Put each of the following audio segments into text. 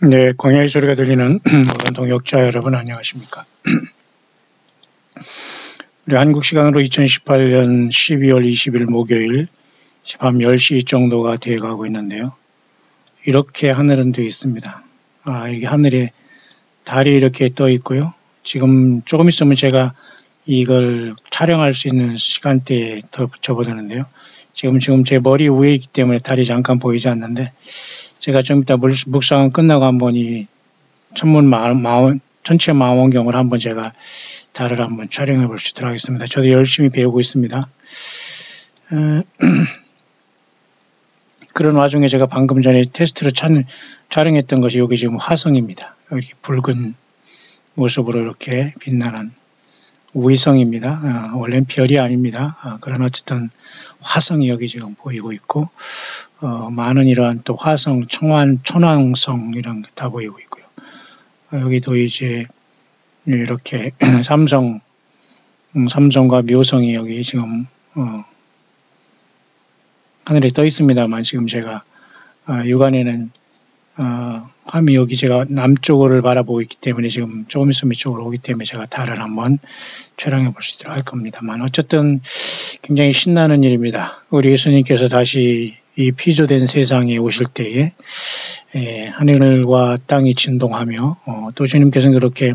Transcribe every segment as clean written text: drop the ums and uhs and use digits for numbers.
네, 광야의 소리가 들리는 모든 동역자 여러분 안녕하십니까? 우리 한국 시간으로 2018년 12월 20일 목요일 밤 10시 정도가 되어가고 있는데요. 이렇게 하늘은 되어 있습니다. 이게 하늘에 달이 이렇게 떠 있고요. 지금 조금 있으면 제가 이걸 촬영할 수 있는 시간대에 더 접어드는데요. 지금 제 머리 위에 있기 때문에 달이 잠깐 보이지 않는데, 제가 좀 이따 묵상은 끝나고 한번 이 전체 망원경을 한번 제가 달을 한번 촬영해 볼 수 있도록 하겠습니다. 저도 열심히 배우고 있습니다. 그런 와중에 제가 방금 전에 테스트로 촬영했던 것이 여기 지금 화성입니다. 이렇게 붉은 모습으로 이렇게 빛나는 위성입니다. 원래는 별이 아닙니다. 그러나 어쨌든 화성이 여기 지금 보이고 있고, 많은 이러한 또 화성, 천왕성 이런 게 다 보이고 있고요. 여기도 이제 이렇게 삼성과 묘성이 여기 지금 하늘에 떠 있습니다만, 지금 제가 육안에는 함이 여기 제가 남쪽을 바라보고 있기 때문에 지금 조금 있으면 이쪽으로 오기 때문에 제가 달을 한번 촬영해 볼 수 있도록 할 겁니다만, 어쨌든 굉장히 신나는 일입니다. 우리 예수님께서 다시 이 피조된 세상에 오실 때에 하늘과 땅이 진동하며, 또 주님께서는 그렇게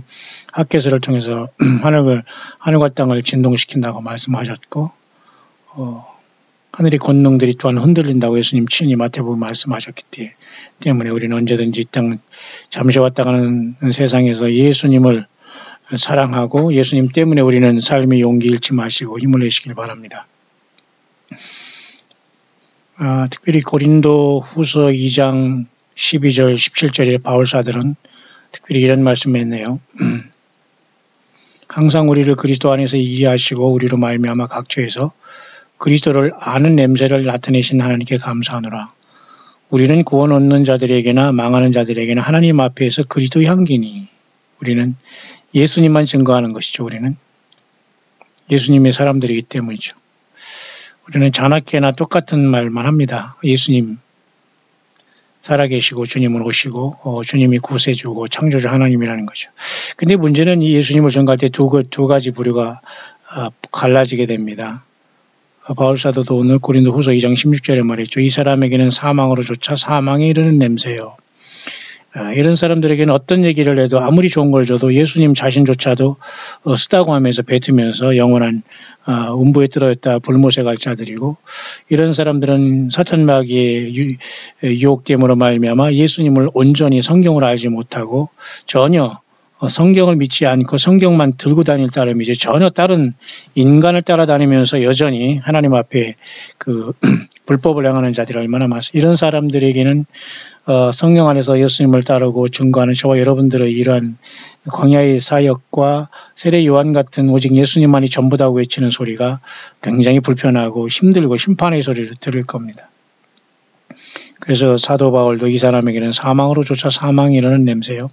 핫게스를 통해서 하늘과 땅을 진동시킨다고 말씀하셨고, 하늘의 권능들이 또한 흔들린다고 예수님 친히 마태복음에 말씀하셨기 때문에 우리는 언제든지 이 땅 잠시 왔다 가는 세상에서 예수님을 사랑하고 예수님 때문에 우리는 삶의 용기 잃지 마시고 힘을 내시길 바랍니다. 특별히 고린도 후서 2장 12절 17절의 바울사들은 특별히 이런 말씀을 했네요. 항상 우리를 그리스도 안에서 이해하시고 우리로 말미암아 각처에서 그리스도를 아는 냄새를 나타내신 하나님께 감사하노라. 우리는 구원 얻는 자들에게나 망하는 자들에게나 하나님 앞에서 그리스도 향기니, 우리는 예수님만 증거하는 것이죠. 우리는 예수님의 사람들이기 때문이죠. 우리는 자나깨나 똑같은 말만 합니다. 예수님 살아계시고 주님은 오시고 주님이 구세주고 창조주 하나님이라는 거죠. 근데 문제는 이 예수님을 전가할 때 두 가지 부류가 갈라지게 됩니다. 바울사도도 오늘 고린도 후서 2장 16절에 말했죠. 이 사람에게는 사망으로조차 사망에 이르는 냄새요. 이런 사람들에게는 어떤 얘기를 해도 아무리 좋은 걸 줘도 예수님 자신조차도 쓰다고 하면서 뱉으면서 영원한 음부에 떨어졌다 불못에 갈 자들이고, 이런 사람들은 사탄 마귀의 유혹됨으로 말미암아 예수님을 온전히 성경을 알지 못하고 전혀 성경을 믿지 않고 성경만 들고 다닐 따름이지 전혀 다른 인간을 따라다니면서 여전히 하나님 앞에 그 불법을 행하는 자들이 얼마나 많습니까? 이런 사람들에게는 성령 안에서 예수님을 따르고 증거하는 저와 여러분들의 이러한 광야의 사역과 세례 요한 같은 오직 예수님만이 전부다고 외치는 소리가 굉장히 불편하고 힘들고 심판의 소리를 들을 겁니다. 그래서 사도 바울도 이 사람에게는 사망으로조차 사망이 이르는 냄새요,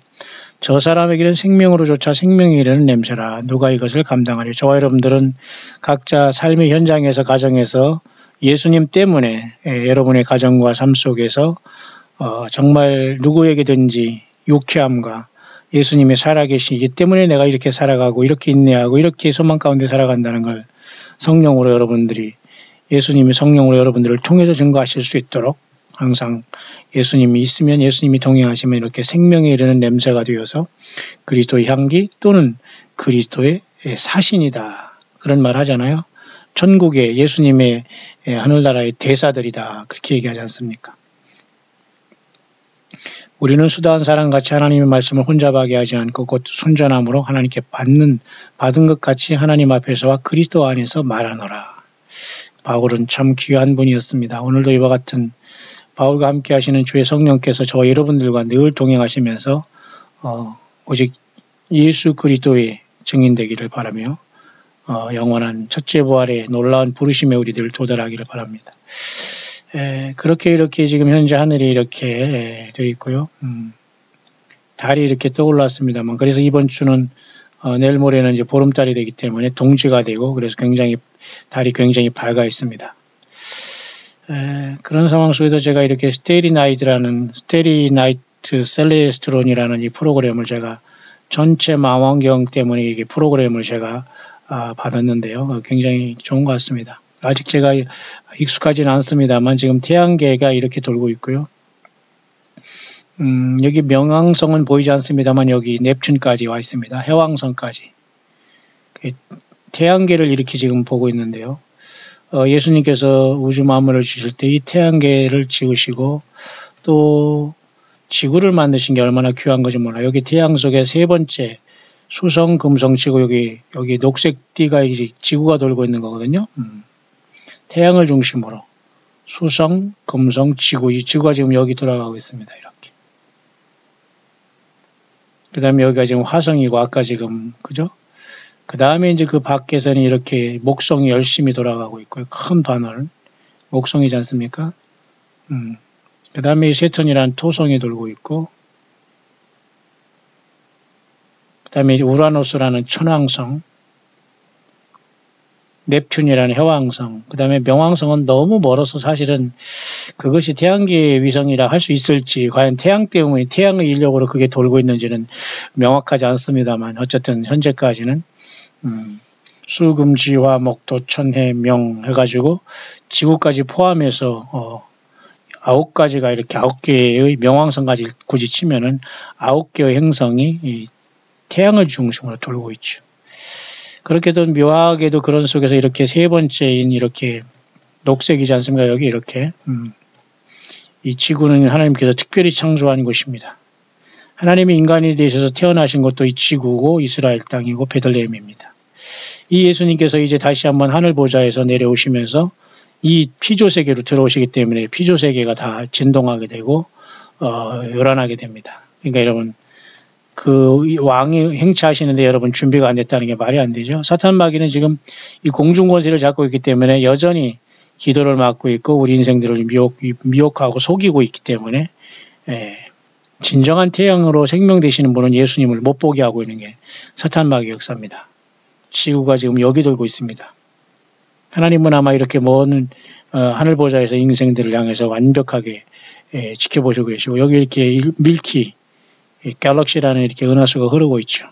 저 사람에게는 생명으로조차 생명이 이르는 냄새라. 누가 이것을 감당하리? 저와 여러분들은 각자 삶의 현장에서 가정에서 예수님 때문에 여러분의 가정과 삶 속에서 정말 누구에게든지 유쾌함과 예수님의 살아계시기 때문에 내가 이렇게 살아가고 이렇게 인내하고 이렇게 소망 가운데 살아간다는 걸 성령으로 여러분들이, 예수님의 성령으로 여러분들을 통해서 증거하실 수 있도록 항상 예수님이 있으면, 예수님이 동행하시면 이렇게 생명에 이르는 냄새가 되어서 그리스도의 향기 또는 그리스도의 사신이다, 그런 말 하잖아요. 천국의 예수님의 하늘나라의 대사들이다, 그렇게 얘기하지 않습니까? 우리는 수다한 사람같이 하나님의 말씀을 혼잡하게 하지 않고 곧 순전함으로 하나님께 받은 것 같이 하나님 앞에서와 그리스도 안에서 말하노라. 바울은 참 귀한 분이었습니다. 오늘도 이와 같은 바울과 함께 하시는 주의 성령께서 저와 여러분들과 늘 동행하시면서 오직 예수 그리스도의 증인 되기를 바라며 영원한 첫째 부활의 놀라운 부르심에 우리들 도달하기를 바랍니다. 그렇게 이렇게 지금 현재 하늘이 이렇게 되어 있고요. 달이 이렇게 떠올랐습니다만, 그래서 이번 주는 내일 모레는 이제 보름달이 되기 때문에 동지가 되고, 그래서 달이 굉장히 밝아 있습니다. 그런 상황 속에서 제가 이렇게 스테리 나이트 프로젝트 셀레스트론이라는 이 프로그램을 제가 전체 망원경 때문에 이게 프로그램을 제가 받았는데요. 굉장히 좋은 것 같습니다. 아직 제가 익숙하지는 않습니다만 지금 태양계가 이렇게 돌고 있고요. 여기 명왕성은 보이지 않습니다만 여기 넵튠까지 와 있습니다. 해왕성까지. 태양계를 이렇게 지금 보고 있는데요. 예수님께서 우주 만물을 지실 때 이 태양계를 지으시고 또 지구를 만드신 게 얼마나 귀한 건지 몰라요. 여기 태양 속에 세 번째 수성, 금성, 지구 여기 녹색 띠가 이제 지구가 돌고 있는 거거든요. 태양을 중심으로 수성, 금성, 지구 이 지구가 지금 여기 돌아가고 있습니다. 이렇게. 그 다음에 여기가 지금 화성이고 아까 지금 그죠? 그 다음에 이제 그 밖에서는 이렇게 목성이 열심히 돌아가고 있고요. 큰 바늘 목성이지 않습니까? 그 다음에 세턴이라는 토성이 돌고 있고 그 다음에 우라노스라는 천왕성 넵튠이라는 해왕성 그 다음에 명왕성은 너무 멀어서 사실은 그것이 태양계의 위성이라 할 수 있을지 과연 태양 때문에 태양의 인력으로 그게 돌고 있는지는 명확하지 않습니다만 어쨌든 현재까지는 수금지화 목토 천해 명 해가지고 지구까지 포함해서 9가지가 이렇게 9개의 명왕성까지 굳이 치면은 9개의 행성이 이 태양을 중심으로 돌고 있죠. 그렇게도 묘하게도 그런 속에서 이렇게 세 번째인 이렇게 녹색이지 않습니까? 여기 이렇게 이 지구는 하나님께서 특별히 창조한 곳입니다. 하나님이 인간이 되셔서 태어나신 곳도 이 지구고 이스라엘 땅이고 베들레헴입니다. 이 예수님께서 이제 다시 한번 하늘 보좌에서 내려오시면서 이 피조세계로 들어오시기 때문에 피조세계가 다 진동하게 되고 요란하게 됩니다. 그러니까 여러분 그 왕이 행차하시는데 여러분 준비가 안 됐다는 게 말이 안 되죠. 사탄 마귀는 지금 이 공중 권세를 잡고 있기 때문에 여전히 기도를 막고 있고 우리 인생들을 미혹하고 속이고 있기 때문에 진정한 태양으로 생명되시는 분은 예수님을 못 보게 하고 있는 게 사탄 마귀 역사입니다. 지구가 지금 여기 돌고 있습니다. 하나님은 아마 이렇게 먼 하늘 보좌에서 인생들을 향해서 완벽하게 지켜보시고 계시고 여기 이렇게 밀키 갤럭시라는 이렇게 은하수가 흐르고 있죠.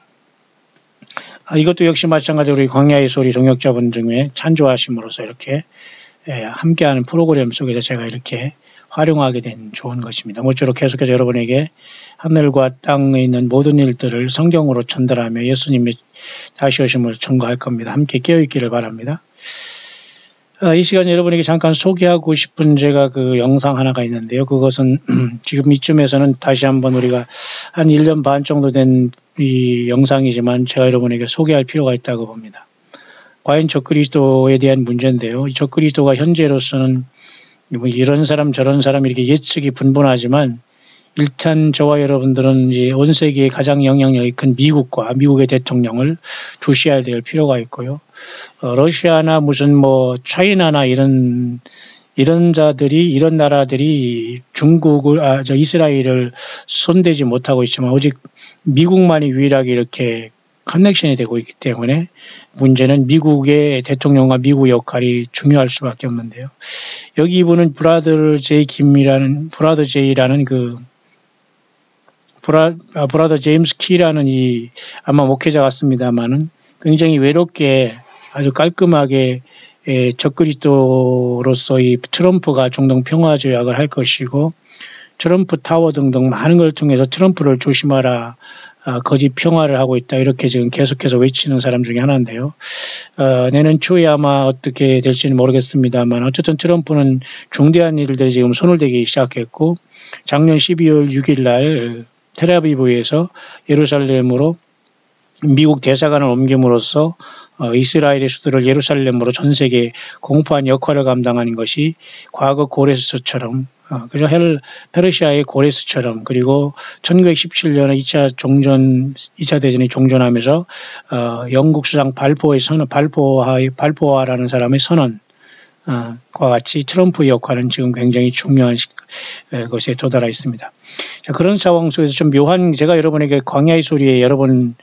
이것도 역시 마찬가지로 우리 광야의 소리 동역자분 중에 찬조하심으로써 이렇게 함께하는 프로그램 속에서 제가 이렇게 활용하게 된 좋은 것입니다. 모쪼록 계속해서 여러분에게 하늘과 땅에 있는 모든 일들을 성경으로 전달하며 예수님의 다시 오심을 전가할 겁니다. 함께 깨어있기를 바랍니다. 이 시간 여러분에게 잠깐 소개하고 싶은 제가 그 영상 하나가 있는데요. 그것은 지금 이쯤에서는 다시 한번 우리가 한 1년 반 정도 된 이 영상이지만 제가 여러분에게 소개할 필요가 있다고 봅니다. 과연 적그리스도에 대한 문제인데요. 적그리스도가 현재로서는 이런 사람 저런 사람 이렇게 예측이 분분하지만 일단 저와 여러분들은 이제 온 세계에 가장 영향력이 큰 미국과 미국의 대통령을 주시해야 될 필요가 있고요. 러시아나 무슨 뭐 차이나나 이런 자들이 이런 나라들이 중국을 이스라엘을 손대지 못하고 있지만 오직 미국만이 유일하게 이렇게 커넥션이 되고 있기 때문에 문제는 미국의 대통령과 미국 역할이 중요할 수밖에 없는데요. 여기 이분은 브라더 제이라는 브라더 제임스 키라는 이 아마 목회자 같습니다만은 굉장히 외롭게 아주 깔끔하게 적그리스도로서 이 트럼프가 중동 평화 조약을 할 것이고 트럼프 타워 등등 많은 걸 통해서 트럼프를 조심하라 거짓 평화를 하고 있다 이렇게 지금 계속해서 외치는 사람 중에 하나인데요. 내년 초에 아마 어떻게 될지는 모르겠습니다만 어쨌든 트럼프는 중대한 일들이 지금 손을 대기 시작했고 작년 12월 6일 날 텔아비브에서 예루살렘으로 미국 대사관을 옮김으로써 이스라엘의 수도를 예루살렘으로 전 세계에 공포한 역할을 감당하는 것이 과거 고레스처럼 그죠? 페르시아의 고레스처럼 그리고 1917년에 2차 대전이 종전하면서 영국 수상 발포하라는 사람의 선언과 같이 트럼프의 역할은 지금 굉장히 중요한 것에 도달해 있습니다. 자, 그런 상황 속에서 좀 묘한 제가 여러분에게 광야의 소리에 여러 번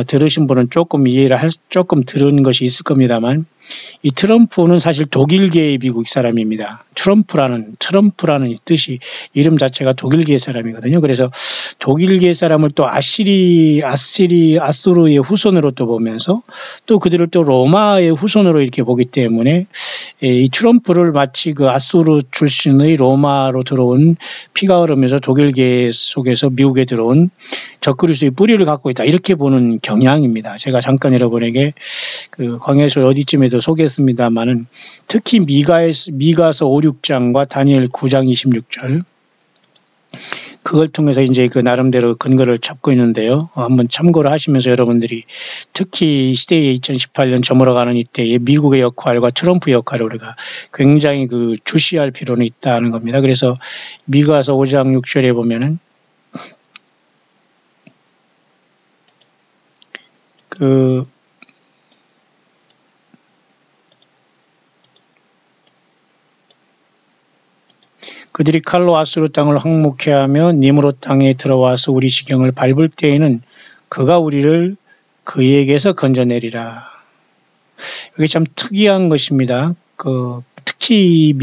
들으신 분은 조금 조금 들은 것이 있을 겁니다만, 이 트럼프는 사실 독일계의 미국 사람입니다. 트럼프라는 이 뜻이, 이름 자체가 독일계 사람이거든요. 그래서 독일계 사람을 또 아수르의 후손으로 또 보면서, 또 그들을 또 로마의 후손으로 이렇게 보기 때문에, 이 트럼프를 마치 그 아수르 출신의 로마로 들어온, 피가 흐르면서 독일계 속에서 미국에 들어온 적그리스도의 뿌리를 갖고 있다, 이렇게 보는 경향입니다. 제가 잠깐 여러분에게 그 광야서 어디쯤에도 소개했습니다만은, 특히 미가서 5, 6장과 다니엘 9장 26절, 그걸 통해서 이제 그 나름대로 근거를 찾고 있는데요. 한번 참고를 하시면서 여러분들이 특히 이 시대의 2018년 저물어가는 이때의 미국의 역할과 트럼프 역할을 우리가 굉장히 그 주시할 필요는 있다는 겁니다. 그래서 미가서 5장 6절에 보면은 그들이 칼로 아수르 땅을 황무케 하며 니므롯 땅에 들어와서 우리 지경을 밟을 때에는 그가 우리를 그에게서 건져내리라. 이게 참 특이한 것입니다. 특히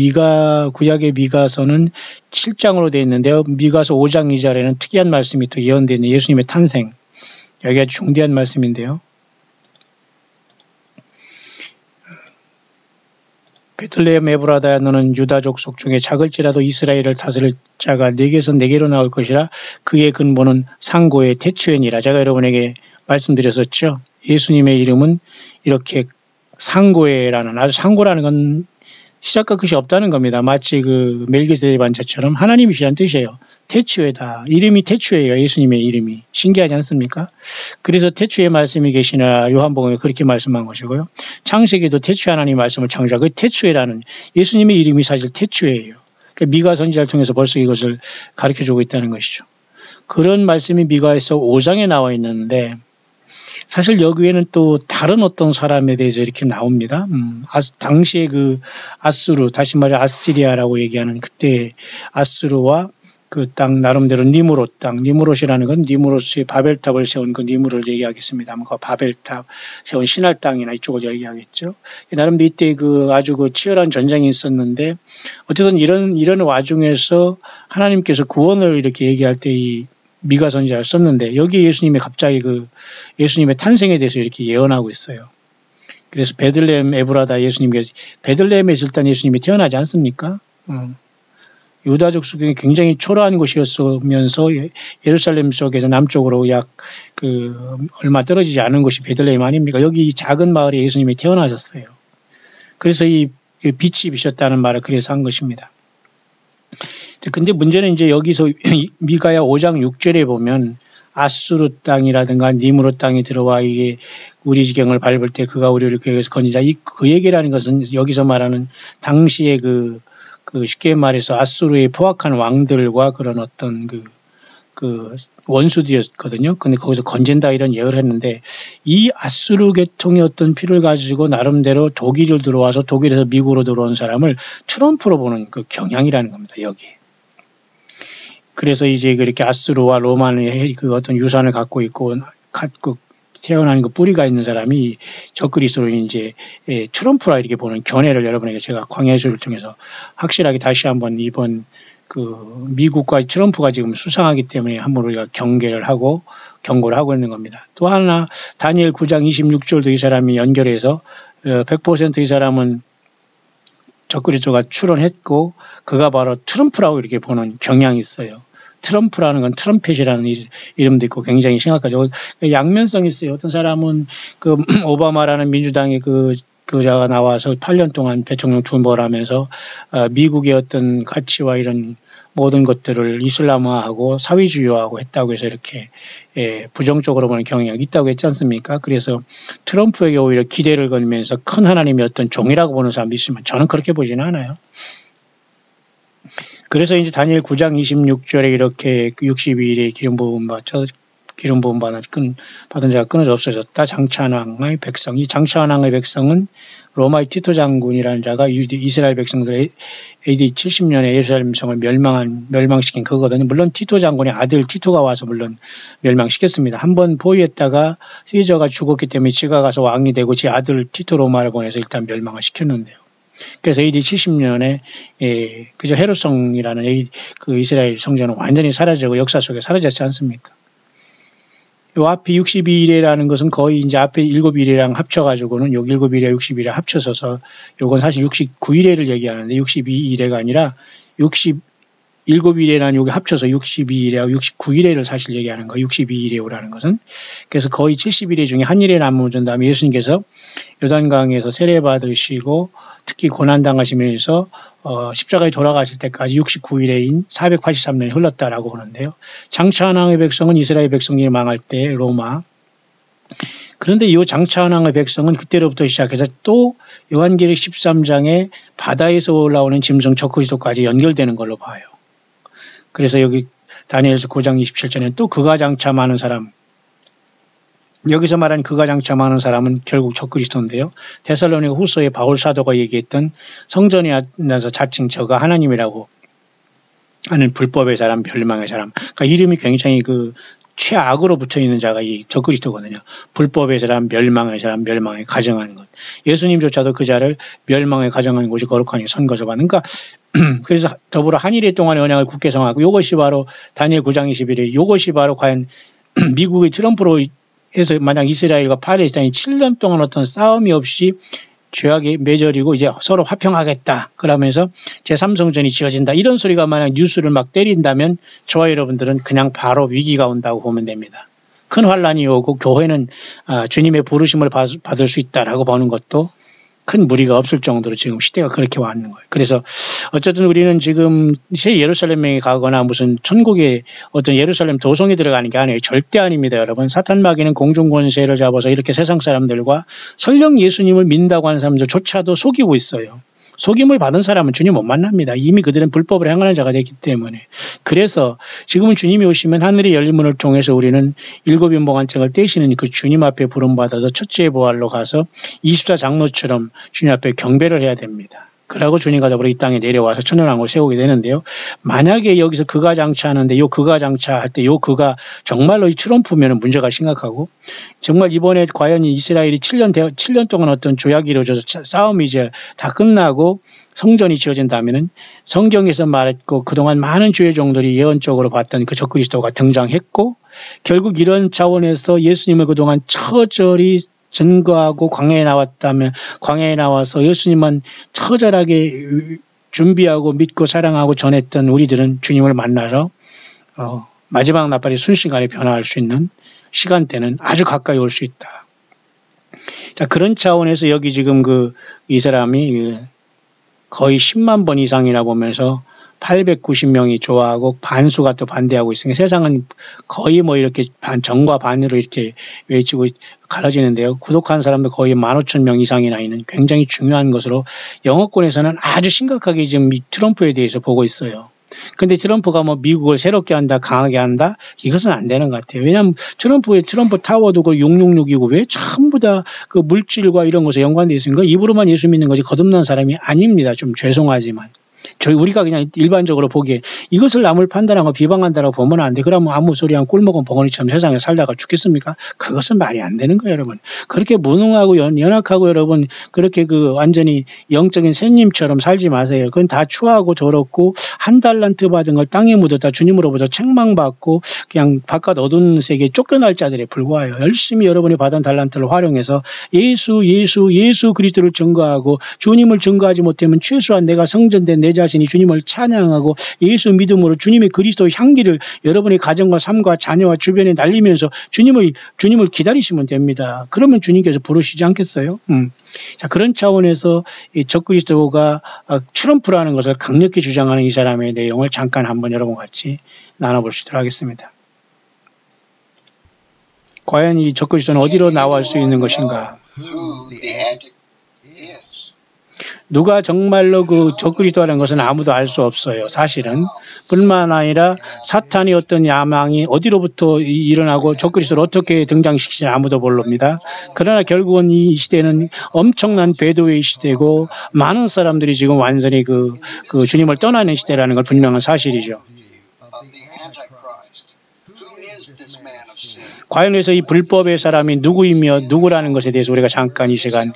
구약의 미가서는 7장으로 되어 있는데요. 미가서 5장 2절에는 특이한 말씀이 또 예언되어 있는 예수님의 탄생. 여기가 중대한 말씀인데요. 베들레헴 에브라다야, 너는 유다 족속 중에 작을지라도 이스라엘을 다스릴 자가 네게서 네게로 나올 것이라. 그의 근본은 상고의 태초이니라. 제가 여러분에게 말씀드렸었죠. 예수님의 이름은 이렇게 상고라는, 아주 상고라는 건 시작과 끝이 없다는 겁니다. 마치 그 멜기세덱 반차처럼 하나님이시라는 뜻이에요. 태초에다. 이름이 태초예요. 예수님의 이름이. 신기하지 않습니까? 그래서 태초에 말씀이 계시나 요한복음에 그렇게 말씀한 것이고요. 창세기도 태초에 하나님 말씀을 창조하고, 그 태초에라는 예수님의 이름이 사실 태초예요. 그러니까 미가 선지자를 통해서 벌써 이것을 가르쳐주고 있다는 것이죠. 그런 말씀이 미가에서 5장에 나와 있는데, 사실 여기에는 또 다른 어떤 사람에 대해서 이렇게 나옵니다. 당시에 그 아수르, 다시 말해 아시리아라고 얘기하는 그때 아수르와 그 땅, 나름대로 니므롯 땅, 니므롯이라는 건 니므롯의 바벨탑을 세운 그 니므를 얘기하겠습니다. 그 바벨탑 세운 신할 땅이나 이쪽을 얘기하겠죠. 나름대로 이때 그 아주 그 치열한 전쟁이 있었는데, 어쨌든 이런 와중에서 하나님께서 구원을 이렇게 얘기할 때 이 미가 선지자를 썼는데, 여기 예수님의 갑자기 예수님의 탄생에 대해서 이렇게 예언하고 있어요. 그래서 베들레헴 에브라다, 예수님께서 베들레헴에서 일단 예수님이 태어나지 않습니까? 유다족 속에 굉장히 초라한 곳이었으면서 예루살렘 속에서 남쪽으로 약 얼마 떨어지지 않은 곳이 베들레헴 아닙니까? 여기 이 작은 마을에 예수님이 태어나셨어요. 그래서 이 빛이 비셨다는 말을 그래서 한 것입니다. 근데 문제는 이제 여기서 미가야 5장 6절에 보면 아수르 땅이라든가 니므롯 땅이 들어와 이게 우리 지경을 밟을 때 그가 우리를 그에게서 건지자, 그 얘기라는 것은 여기서 말하는 당시에 쉽게 말해서 아수르에 포악한 왕들과 그런 어떤 원수들이었거든요. 근데 거기서 건진다 이런 예언을 했는데, 이 아수르 계통의 어떤 피를 가지고 나름대로 독일을 들어와서 독일에서 미국으로 들어온 사람을 트럼프로 보는 그 경향이라는 겁니다, 여기. 그래서 이제 그렇게 아수르와 로마의 그 어떤 유산을 갖고 있고 태어난 그 뿌리가 있는 사람이 적그리스도로 이제 트럼프라 이렇게 보는 견해를 여러분에게 제가 광야서를 통해서 확실하게 다시 한번 이번 미국과 트럼프가 지금 수상하기 때문에 한번 우리가 경고를 하고 있는 겁니다. 또 하나 다니엘 9장 26절도 이 사람이 연결해서 100% 이 사람은 적그리스도가 출현했고 그가 바로 트럼프라고 이렇게 보는 경향이 있어요. 트럼프라는 건 트럼펫이라는 이름도 있고 굉장히 심각하죠. 양면성이 있어요. 어떤 사람은 오바마라는 민주당의 그자가 나와서 8년 동안 대통령 출마를 하면서 미국의 어떤 가치와 이런 모든 것들을 이슬람화하고 사회주의화하고 했다고 해서 이렇게 부정적으로 보는 경향이 있다고 했지 않습니까? 그래서 트럼프에게 오히려 기대를 걸면서 큰 하나님의 어떤 종이라고 보는 사람도 있지만 저는 그렇게 보지는 않아요. 그래서 이제 다니엘 9장 26절에 이렇게 62일에 기름 부음 받쳐 기름 부음 받은 자가 끊어져 없어졌다. 장차왕의 백성. 이 장차왕의 백성은 로마의 티토 장군이라는 자가 이스라엘 백성들의 AD 70년에 예루살렘 성을 멸망시킨 그거거든요. 물론 티토 장군의 아들 티토가 와서 물론 멸망시켰습니다. 한번 포위했다가 시저가 죽었기 때문에 지가 가서 왕이 되고 지 아들 티토 로마를 보내서 일단 멸망을 시켰는데요. 그래서 AD 70년에 그저 헤롯성이라는 그 이스라엘 성전은 완전히 사라지고 역사 속에 사라졌지 않습니까? 요 앞에 62일이라는 것은 거의 이제 앞에 7일이랑 합쳐가지고는 요 7일에 60일에 합쳐서서 요건 사실 69일에를 얘기하는데 62일에가 아니라 7일에라는 요게 합쳐서 62일에하고 69일에를 사실 얘기하는 거예요. 62일에오라는 것은. 그래서 거의 70일에 중에 한 일에 남으신 다음에 예수님께서 요단강에서 세례받으시고 특히 고난당하시면서 십자가에 돌아가실 때까지 69일에인 483년이 흘렀다라고 보는데요. 장차한왕의 백성은 이스라엘 백성이 망할 때 로마. 그런데 이 장차한왕의 백성은 그때로부터 시작해서 또 요한계시록 13장에 바다에서 올라오는 짐승 적그리스도까지 연결되는 걸로 봐요. 그래서 여기 다니엘서 9장 27절에 또 그가 장차 많은 사람, 여기서 말한 그가 장차 많은 사람은 결국 적그리스도인데요. 데살로니가 후서에 바울 사도가 얘기했던 성전에 앉아서 자칭 저가 하나님이라고 하는 불법의 사람, 멸망의 사람. 그러니까 이름이 굉장히 그 최악으로 붙어있는 자가 이 적그리스도거든요. 불법의 사람, 멸망의 사람, 멸망에 가정하는 것. 예수님조차도 그 자를 멸망에 가정하는 곳이 거룩하니 선거서 받는. 그러니까 그래서 더불어 한일의 동안의 언약을 굳게 성하고 이것이 바로 다니엘 9장 21일 이것이 바로 과연 미국의 트럼프로 해서 만약 이스라엘과 팔레스타인이 7년 동안 어떤 싸움이 없이 죄악의 매절이고 이제 서로 화평하겠다. 그러면서 제3성전이 지어진다. 이런 소리가 만약 뉴스를 막 때린다면 저와 여러분들은 그냥 바로 위기가 온다고 보면 됩니다. 큰 환란이 오고 교회는 주님의 부르심을 받을 수 있다라고 보는 것도 큰 무리가 없을 정도로 지금 시대가 그렇게 왔는 거예요. 그래서 어쨌든 우리는 지금 새 예루살렘에 가거나 무슨 천국의 어떤 예루살렘 도성에 들어가는 게 아니에요. 절대 아닙니다, 여러분. 사탄 마귀는 공중 권세를 잡아서 이렇게 세상 사람들과 설령 예수님을 믿는다고 하는 사람들조차도 속이고 있어요. 속임을 받은 사람은 주님 못 만납니다. 이미 그들은 불법을 행하는 자가 되기 때문에. 그래서 지금은 주님이 오시면 하늘의 열린 문을 통해서 우리는 일곱 인봉한책을 떼시는 그 주님 앞에 부름받아서 첫째의 보활로 가서 24장로처럼 주님 앞에 경배를 해야 됩니다. 그러고 주님과 더불어 이 땅에 내려와서 천년왕국을 세우게 되는데요. 만약에 여기서 그가 장차하는데 요 그가 장차할 때 요 그가 정말로 이 트럼프면 문제가 심각하고 정말 이번에 과연 이스라엘이 7년 동안 어떤 조약이 이루어져서 싸움이 이제 다 끝나고 성전이 지어진다면은 성경에서 말했고 그동안 많은 주의 종들이 예언적으로 봤던 그 적그리스도가 등장했고 결국 이런 차원에서 예수님을 그동안 처절히 증거하고 광야에 나와서 예수님만 처절하게 준비하고 믿고 사랑하고 전했던 우리들은 주님을 만나러 마지막 나팔이 순식간에 변화할 수 있는 시간대는 아주 가까이 올 수 있다. 자, 그런 차원에서 여기 지금 이 사람이 거의 10만 번 이상이나 보면서 890명이 좋아하고 반수가 또 반대하고 있으니까 세상은 거의 뭐 이렇게 정과 반으로 이렇게 외치고 갈라지는데요. 구독한 사람도 거의 15,000명 이상이나 있는 굉장히 중요한 것으로 영어권에서는 아주 심각하게 지금 이 트럼프에 대해서 보고 있어요. 근데 트럼프가 뭐 미국을 새롭게 한다, 강하게 한다? 이것은 안 되는 것 같아요. 왜냐하면 트럼프 타워도 그 666이고 왜 전부 다 그 물질과 이런 것에 연관되어 있으니까 입으로만 예수 믿는 것이 거듭난 사람이 아닙니다. 좀 죄송하지만. 우리가 그냥 일반적으로 보기에 이것을 남을 판단하고 비방한다라고 보면 안 돼. 그러면 아무 소리 한 꿀먹은 벙어리처럼 세상에 살다가 죽겠습니까? 그것은 말이 안 되는 거예요, 여러분. 그렇게 무능하고 연약하고 여러분 그렇게 완전히 영적인 새님처럼 살지 마세요. 그건 다 추하고 더럽고 한 달란트 받은 걸 땅에 묻었다 주님으로부터 책망받고 그냥 바깥 어두운 세계에 쫓겨날 자들에 불과해요. 열심히 여러분이 받은 달란트를 활용해서 예수 그리스도를 증거하고 주님을 증거하지 못하면 최소한 내가 성전된 내 자신이 주님을 찬양하고 예수 믿음으로 주님의 그리스도 향기를 여러분의 가정과 삶과 자녀와 주변에 날리면서 주님을 기다리시면 됩니다. 그러면 주님께서 부르시지 않겠어요? 자, 그런 차원에서 이 적그리스도가 트럼프라는 것을 강력히 주장하는 이 사람의 내용을 잠깐 한번 여러분 같이 나눠볼 수 있도록 하겠습니다. 과연 이 적그리스도는 어디로 나올 수 있는 것인가? 누가 정말로 그 적그리스도라는 것은 아무도 알 수 없어요. 사실은. 뿐만 아니라 사탄이 어떤 야망이 어디로부터 일어나고 적그리스도를 어떻게 등장시키지 아무도 모릅니다. 그러나 결국은 이 시대는 엄청난 배도의 시대고 많은 사람들이 지금 완전히 그 주님을 떠나는 시대라는 걸 분명한 사실이죠. 과연 그래서 이 불법의 사람이 누구이며 누구라는 것에 대해서 우리가 잠깐 이 시간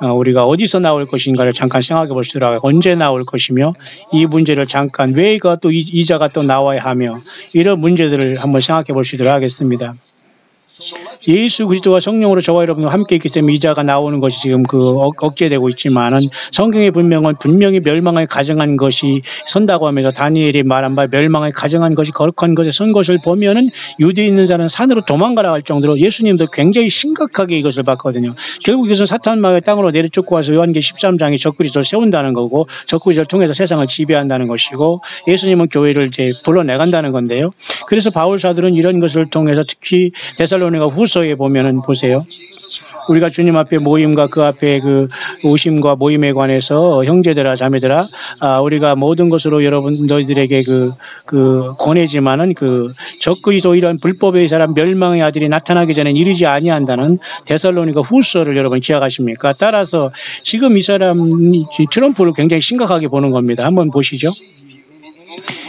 우리가 어디서 나올 것인가를 잠깐 생각해 보시도록 하고 언제 나올 것이며 이 문제를 잠깐 왜가 또 이자가 또 나와야 하며 이런 문제들을 한번 생각해 보시도록 하겠습니다. 예수 그리스도와 성령으로 저와 여러분과 함께 있기 때문에 이자가 나오는 것이 지금 억제되고 있지만은 성경의 분명히 멸망을 가정한 것이 선다고 하면서 다니엘이 말한 바 멸망을 가정한 것이 거룩한 것에 선 것을 보면은 유대에 있는 자는 산으로 도망가라 할 정도로 예수님도 굉장히 심각하게 이것을 봤거든요. 결국 이것은 사탄마의 땅으로 내려쫓고 와서 요한계 13장에 적그리스도를 세운다는 거고 적그리스도를 통해서 세상을 지배한다는 것이고 예수님은 교회를 이제 불러내간다는 건데요. 그래서 바울 사도는 이런 것을 통해서 특히 데살로니가 후서에 보면은 보세요. 우리가 주님 앞에 모임과 그 앞에 그 오심과 모임에 관해서 형제들아 자매들아 우리가 모든 것으로 여러분 너희들에게 권하지만은 적그리스도 이런 불법의 사람 멸망의 아들이 나타나기 전에 이르지 아니한다는 데살로니가 후서를 여러분 기억하십니까? 따라서 지금 이 사람이 트럼프를 굉장히 심각하게 보는 겁니다. 한번 보시죠.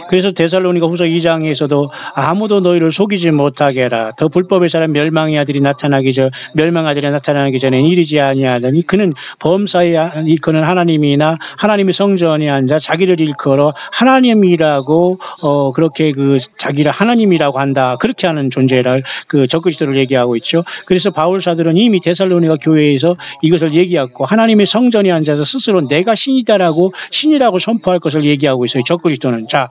그래서 데살로니가 후서 2장에서도 아무도 너희를 속이지 못하게 해라. 더 불법의 사람 멸망의 아들이 나타나기 전에 이르지 아니하더니 그는 범사에 그는 하나님이나 하나님의 성전에 앉아 자기를 일컬어 하나님이라고 그렇게 자기를 하나님이라고 한다. 그렇게 하는 존재를 적그리스도를 얘기하고 있죠. 그래서 바울 사도는 이미 데살로니가 교회에서 이것을 얘기하고 하나님의 성전에 앉아서 스스로 내가 신이다라고 신이라고 선포할 것을 얘기하고 있어요. 적그리스도는. 자.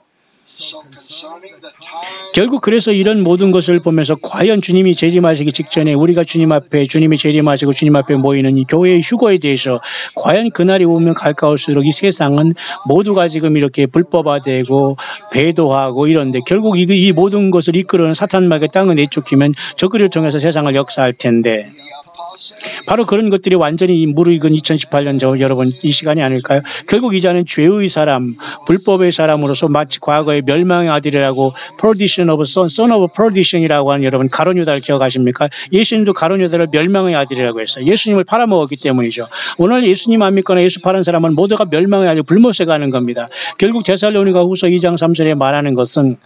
결국 그래서 이런 모든 것을 보면서 과연 주님이 재림하시기 직전에 우리가 주님이 재림하시고 주님 앞에 모이는 이 교회의 휴거에 대해서 과연 그날이 오면 가까울수록 이 세상은 모두가 지금 이렇게 불법화되고 배도하고 이런데 결국 이 모든 것을 이끌어는 사탄마귀의 땅을 내쫓기면 적그리스도를 통해서 세상을 역사할 텐데 바로 그런 것들이 완전히 무르익은 2018년 전 여러분 이 시간이 아닐까요? 결국 이자는 죄의 사람, 불법의 사람으로서 마치 과거의 멸망의 아들이라고 perdition of son of perdition이라고 하는 여러분 가룟 유다를 기억하십니까? 예수님도 가룟 유다를 멸망의 아들이라고 했어요. 예수님을 팔아먹었기 때문이죠. 오늘 예수님 안 믿거나 예수 파는 사람은 모두가 멸망의 아들 불못에 가는 겁니다. 결국 데살로니가 후서 2장 3절에 말하는 것은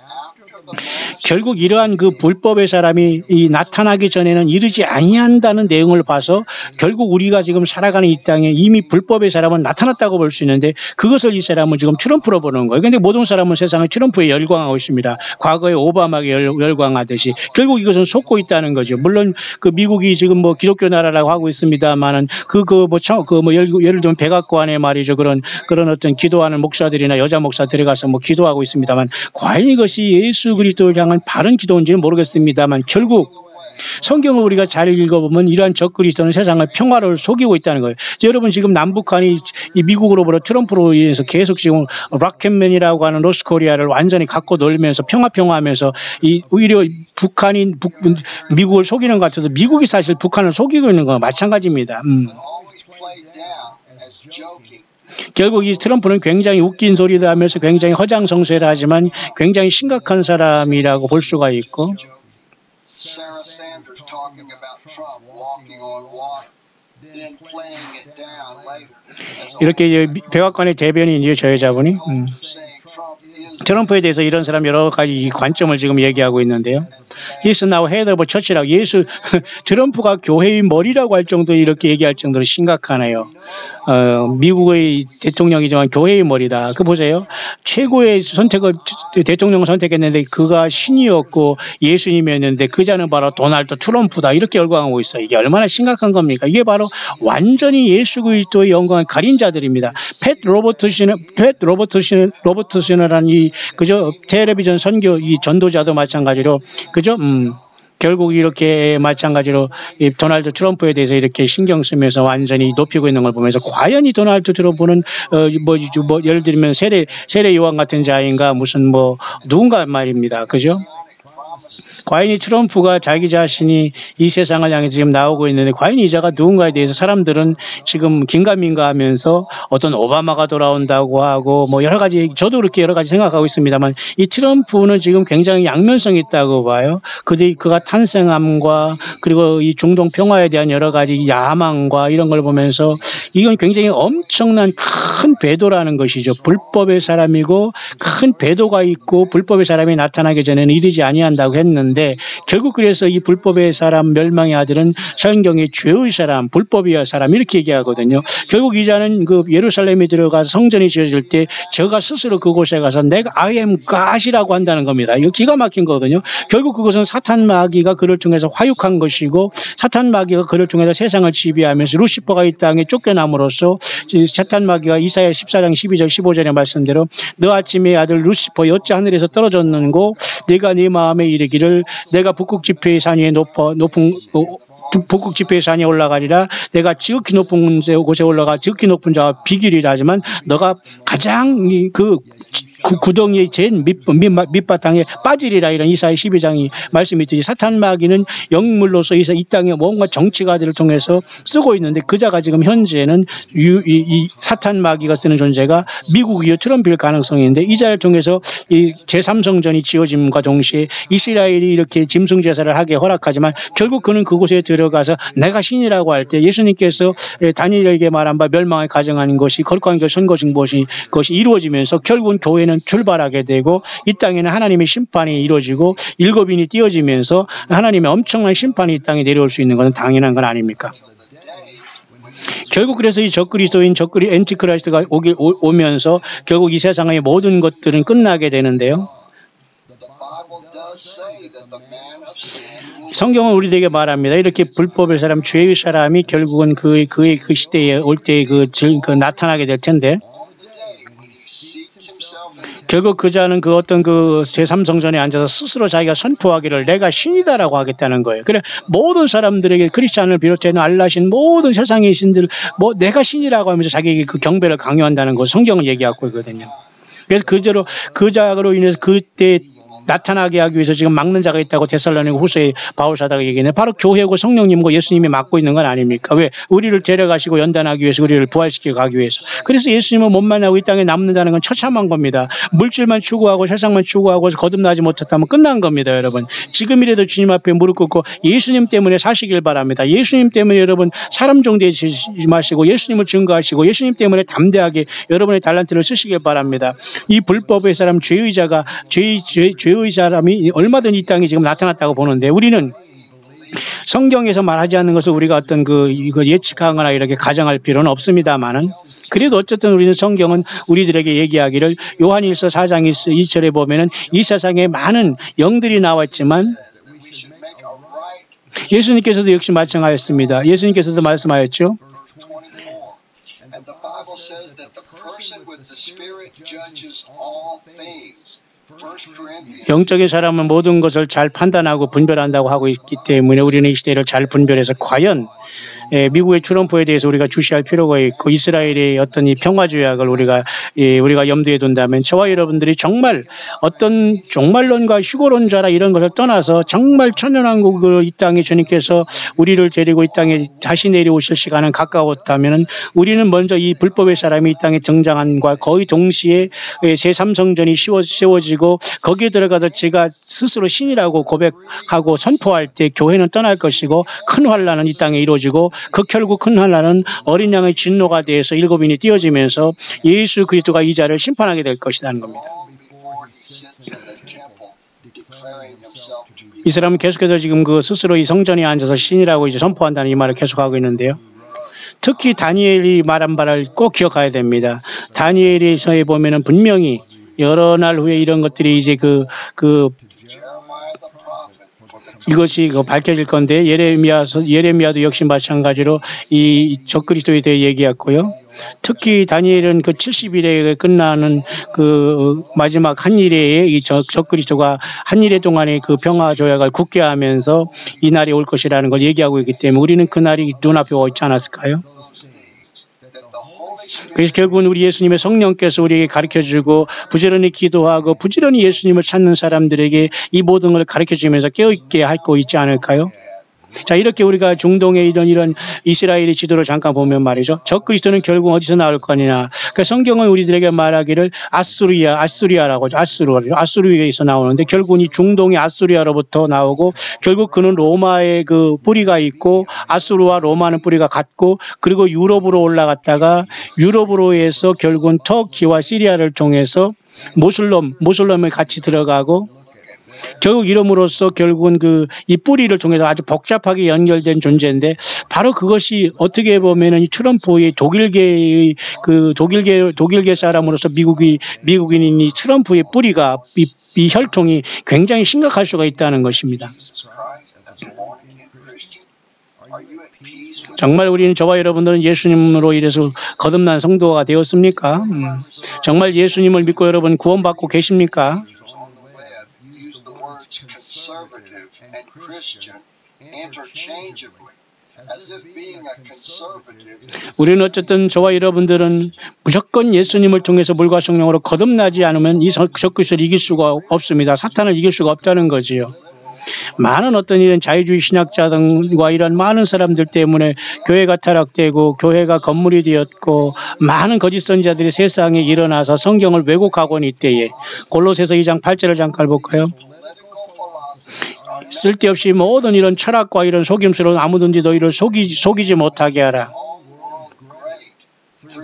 결국 이러한 불법의 사람이 나타나기 전에는 이르지 아니한다는 내용을 봐서 결국 우리가 지금 살아가는 이 땅에 이미 불법의 사람은 나타났다고 볼 수 있는데 그것을 이 사람은 지금 트럼프로 보는 거예요. 그런데 모든 사람은 세상에 트럼프에 열광하고 있습니다. 과거에 오바마에게 열광하듯이 결국 이것은 속고 있다는 거죠. 물론 미국이 지금 기독교 나라라고 하고 있습니다만은 예를 들면 백악관에 말이죠. 그런 어떤 기도하는 목사들이나 여자 목사 들어가서 기도하고 있습니다만 과연 이것이 예수 그리스도를 향한 바른 기도인지는 모르겠습니다만 결국 성경을 우리가 잘 읽어보면 이러한 적그리스도는 세상을 평화를 속이고 있다는 거예요. 여러분 지금 남북한이 이 미국으로부터 트럼프로 인해서 계속 지금 락켓맨이라고 하는 노스코리아를 완전히 갖고 놀면서 평화하면서 오히려 북한이 미국을 속이는 것 같아서 미국이 사실 북한을 속이고 있는 거 마찬가지입니다. 결국 이 트럼프는 굉장히 웃긴 소리도 하면서 굉장히 허장성세를 하지만 굉장히 심각한 사람이라고 볼 수가 있고 이렇게 백악관의 대변인이죠. 저 여자분이. 트럼프에 대해서 이런 사람 여러 가지 관점을 지금 얘기하고 있는데요. He's now head of church라고 트럼프가 교회의 머리라고 할 정도로 이렇게 얘기할 정도로 심각하네요. 미국의 대통령이지만 교회의 머리다. 보세요. 최고의 대통령을 선택했는데 그가 신이었고 예수님이었는데 그 자는 바로 도널드 트럼프다. 이렇게 열광하고 있어요. 이게 얼마나 심각한 겁니까? 이게 바로 완전히 예수 그리스도의 영광을 가린 자들입니다. 팻 로버트슨이라는 텔레비전 선교 이 전도자도 마찬가지로 결국 이렇게 마찬가지로 이 도널드 트럼프에 대해서 이렇게 신경 쓰면서 완전히 높이고 있는 걸 보면서 과연 이 도널드 트럼프는 예를 들면 세례 요한 같은 자인가 무슨 누군가 말입니다. 그죠? 과연 이 트럼프가 자기 자신이 이 세상을 향해 지금 나오고 있는데 과연 이 자가 누군가에 대해서 사람들은 지금 긴가민가 하면서 어떤 오바마가 돌아온다고 하고 뭐 여러 가지 저도 그렇게 여러 가지 생각하고 있습니다만 이 트럼프는 지금 굉장히 양면성이 있다고 봐요. 그가 탄생함과 그리고 이 중동 평화에 대한 여러 가지 야망과 이런 걸 보면서 이건 굉장히 엄청난 큰 배도라는 것이죠. 불법의 사람이고 큰 배도가 있고 불법의 사람이 나타나기 전에는 이르지 아니한다고 했는데 결국 그래서 이 불법의 사람 멸망의 아들은 성경의 죄의 사람 불법의 사람 이렇게 얘기하거든요. 결국 이 자는 그 예루살렘에 들어가서 성전이 지어질 때 저가 스스로 그곳에 가서 내가 I am God이라고 한다는 겁니다. 이거 기가 막힌 거거든요. 결국 그것은 사탄 마귀가 그를 통해서 화육한 것이고 사탄 마귀가 그를 통해서 세상을 지배하면서 루시퍼가 이 땅에 쫓겨남으로써 사탄 마귀가 이사야 14장 12절 15절의 말씀대로 너 아침의 아들 루시퍼 어찌 하늘에서 떨어졌는고 네가 네 마음에 이르기를 내가 북극 지폐의 산 위에 높은 북극 지폐의 산에 올라가리라 내가 지극히 높은 곳에 올라가 지극히 높은 자와 비기리라 하지만 너가 가장 그 구덩이의 제일 밑바탕에 빠지리라 이런 이사야 12장이 말씀이 있듯이 사탄 마귀는 영물로서 이 땅에 뭔가 정치가들을 통해서 쓰고 있는데 그자가 지금 현재는 이 사탄 마귀가 쓰는 존재가 미국이요 트럼프일 가능성이 있는데 이 자를 통해서 이 제3성전이 지어짐과 동시에 이스라엘이 이렇게 짐승 제사를 하게 허락하지만 결국 그는 그곳에 들어가서 내가 신이라고 할 때 예수님께서 다니엘에게 말한 바 멸망을 가정하는 것이 거룩한 것 선거신 것이 이루어지면서 결국은 교회는 출발하게 되고 이 땅에는 하나님의 심판이 이루어지고 일곱인이 띄어지면서 하나님의 엄청난 심판이 이 땅에 내려올 수 있는 것은 당연한 건 아닙니까? 결국 그래서 이 적그리스도인 엔티크라이스트가 오면서 결국 이 세상의 모든 것들은 끝나게 되는데요. 성경은 우리에게 말합니다. 이렇게 불법의 사람, 죄의 사람이 결국은 그의 그 시대에 올 때 나타나게 될 텐데 결국 그자는 그 어떤 그 제3성전에 앉아서 스스로 자기가 선포하기를 내가 신이다라고 하겠다는 거예요. 그래 모든 사람들에게 크리스찬을 비롯해 알라신 모든 세상의 신들 뭐 내가 신이라고 하면서 자기에게 그 경배를 강요한다는 거 성경은 얘기하고 있거든요. 그래서 그자로 인해서 그때 나타나게 하기 위해서 지금 막는 자가 있다고 데살로니가 후서에 바울 사도가 얘기했네. 바로 교회고 성령님과 예수님이 막고 있는 건 아닙니까? 왜? 우리를 데려가시고 연단하기 위해서 우리를 부활시키고 가기 위해서. 그래서 예수님을 못 만나고 이 땅에 남는다는 건 처참한 겁니다. 물질만 추구하고 세상만 추구하고 거듭나지 못했다면 끝난 겁니다. 여러분. 지금이라도 주님 앞에 무릎 꿇고 예수님 때문에 사시길 바랍니다. 예수님 때문에 여러분 사람 종되지 마시고 예수님을 증거하시고 예수님 때문에 담대하게 여러분의 달란트를 쓰시길 바랍니다. 이 불법의 사람 죄의 사람이 얼마든지 이 땅에 지금 나타났다고 보는데 우리는 성경에서 말하지 않는 것을 우리가 어떤 이거 예측하거나 이렇게 가정할 필요는 없습니다만은 그래도 어쨌든 우리는 성경은 우리들에게 얘기하기를 요한일서 4장 2절에 보면은 이 세상에 많은 영들이 나왔지만 예수님께서도 역시 마찬가지였습니다. 예수님께서도 말씀하였죠. 영적인 사람은 모든 것을 잘 판단하고 분별한다고 하고 있기 때문에 우리는 이 시대를 잘 분별해서 과연 미국의 트럼프에 대해서 우리가 주시할 필요가 있고 이스라엘의 어떤 이 평화조약을 우리가 염두에 둔다면 저와 여러분들이 정말 어떤 종말론과 휴거론자라 이런 것을 떠나서 정말 천연왕국을 이 땅에 주님께서 우리를 데리고 이 땅에 다시 내려오실 시간은 가까웠다면 우리는 먼저 이 불법의 사람이 이 땅에 등장한과 거의 동시에 제3성전이 세워지고 거기에 들어가서 제가 스스로 신이라고 고백하고 선포할 때 교회는 떠날 것이고 큰 환란은 이 땅에 이루어지고 그 결국 큰 환란은 어린 양의 진노가 되어서 일곱인이 띄어지면서 예수 그리스도가 이 자를 심판하게 될 것이라는 겁니다. 이 사람은 계속해서 지금 그 스스로 이 성전에 앉아서 신이라고 이제 선포한다는 이 말을 계속하고 있는데요. 특히 다니엘이 말한 바를 꼭 기억해야 됩니다. 다니엘에서에 보면은 분명히 여러 날 후에 이런 것들이 이제 이것이 밝혀질 건데 예레미야도 역시 마찬가지로 이 적그리스도에 대해 얘기했고요. 특히 다니엘은 그 70일에 끝나는 그 마지막 한일회에 이 적그리스도가 한일회 동안에 그 평화 조약을 굳게 하면서 이 날이 올 것이라는 걸 얘기하고 있기 때문에 우리는 그 날이 눈앞에 와 있지 않았을까요? 그래서 결국은 우리 예수님의 성령께서 우리에게 가르쳐주고 부지런히 기도하고 부지런히 예수님을 찾는 사람들에게 이 모든 걸 가르쳐주면서 깨어있게 하고 있지 않을까요? 자, 이렇게 우리가 중동에 있던 이런 이스라엘의 지도를 잠깐 보면 말이죠. 적그리스도는 결국 어디서 나올 거냐. 그 성경은 우리들에게 말하기를 아수리아라고 하죠. 아수르에서 나오는데 결국은 이 중동의 아수리아로부터 나오고 결국 그는 로마의 그 뿌리가 있고 아수르와 로마는 뿌리가 같고 그리고 유럽으로 올라갔다가 유럽으로 해서 결국은 터키와 시리아를 통해서 모슬럼에 같이 들어가고 결국 이름으로써 결국은 이 뿌리를 통해서 아주 복잡하게 연결된 존재인데 바로 그것이 어떻게 보면은 이 트럼프의 독일계의 독일계 사람으로서 미국인인 이 트럼프의 뿌리가 이 혈통이 굉장히 심각할 수가 있다는 것입니다. 정말 우리는 저와 여러분들은 예수님으로 인해서 거듭난 성도가 되었습니까? 정말 예수님을 믿고 여러분 구원받고 계십니까? conservative and Christian interchangeably, as if being a conservative. 우리는 어쨌든 저와 여러분들은 무조건 예수님을 통해서 물과 성령으로 거듭나지 않으면 이 적그리스도를 이길 수가 없습니다. 사탄을 이길 수가 없다는 거지요. 많은 어떤 이런 자유주의 신학자들과 이런 많은 사람들 때문에 교회가 타락되고 교회가 건물이 되었고 많은 거짓 선지자들이 세상에 일어나서 성경을 왜곡하고는 이때에 골로새서 2장 8절을 잠깐 볼까요? 쓸데없이 모든 이런 철학과 이런 속임수로 아무든지 너희를 속이지 못하게 하라.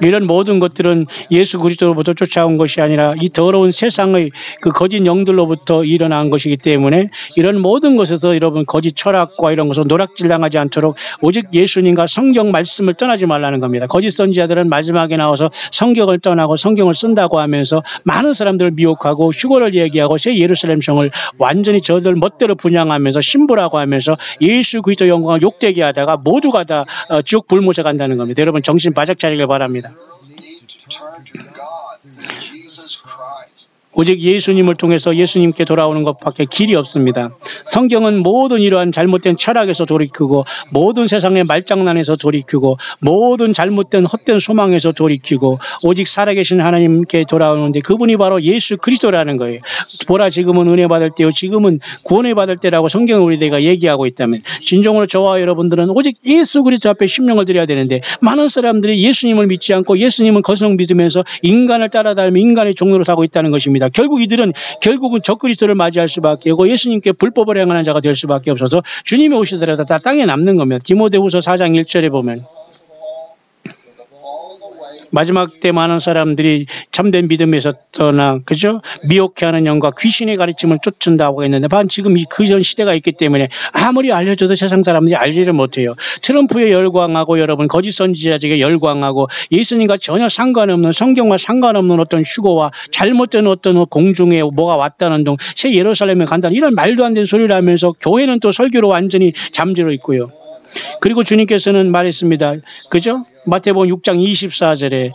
이런 모든 것들은 예수 그리스도로부터 쫓아온 것이 아니라 이 더러운 세상의 그 거짓 영들로부터 일어난 것이기 때문에 이런 모든 것에서 여러분 거짓 철학과 이런 것을 노략질당하지 않도록 오직 예수님과 성경 말씀을 떠나지 말라는 겁니다. 거짓 선지자들은 마지막에 나와서 성경을 떠나고 성경을 쓴다고 하면서 많은 사람들을 미혹하고 휴거를 얘기하고 새 예루살렘 성을 완전히 저들 멋대로 분양하면서 신부라고 하면서 예수 그리스도 영광을 욕되게 하다가 모두가 다 지옥 불못에 간다는 겁니다. 여러분 정신 바짝 차리길 바랍니다. 오직 예수님을 통해서 예수님께 돌아오는 것밖에 길이 없습니다. 성경은 모든 이러한 잘못된 철학에서 돌이키고 모든 세상의 말장난에서 돌이키고 모든 잘못된 헛된 소망에서 돌이키고 오직 살아계신 하나님께 돌아오는데 그분이 바로 예수 그리스도라는 거예요. 보라 지금은 은혜 받을 때요 지금은 구원을 받을 때라고 성경을 우리들과 얘기하고 있다면 진정으로 저와 여러분들은 오직 예수 그리스도 앞에 심령을 드려야 되는데 많은 사람들이 예수님을 믿지 않고 예수님은 거스름 믿으면서 인간을 따라다니며 인간의 종로를 타고 있다는 것입니다. 결국은 적그리스도를 맞이할 수밖에 없고 예수님께 불법을 행하는 자가 될 수밖에 없어서 주님이 오시더라도 다 땅에 남는 겁니다. 디모데후서 4장 1절에 보면 마지막 때 많은 사람들이 참된 믿음에서 떠나 그죠? 미혹해하는 영과 귀신의 가르침을 쫓는다고 했는데 지금 그전 시대가 있기 때문에 아무리 알려줘도 세상 사람들이 알지를 못해요. 트럼프에 열광하고 여러분 거짓 선지자에게 열광하고 예수님과 전혀 상관없는 성경과 상관없는 어떤 휴거와 잘못된 어떤 공중에 뭐가 왔다는 둥 새 예루살렘에 간다는 이런 말도 안 되는 소리를 하면서 교회는 또 설교로 완전히 잠들어 있고요. 그리고 주님께서는 말했습니다. 그죠? 마태복음 6장 24절에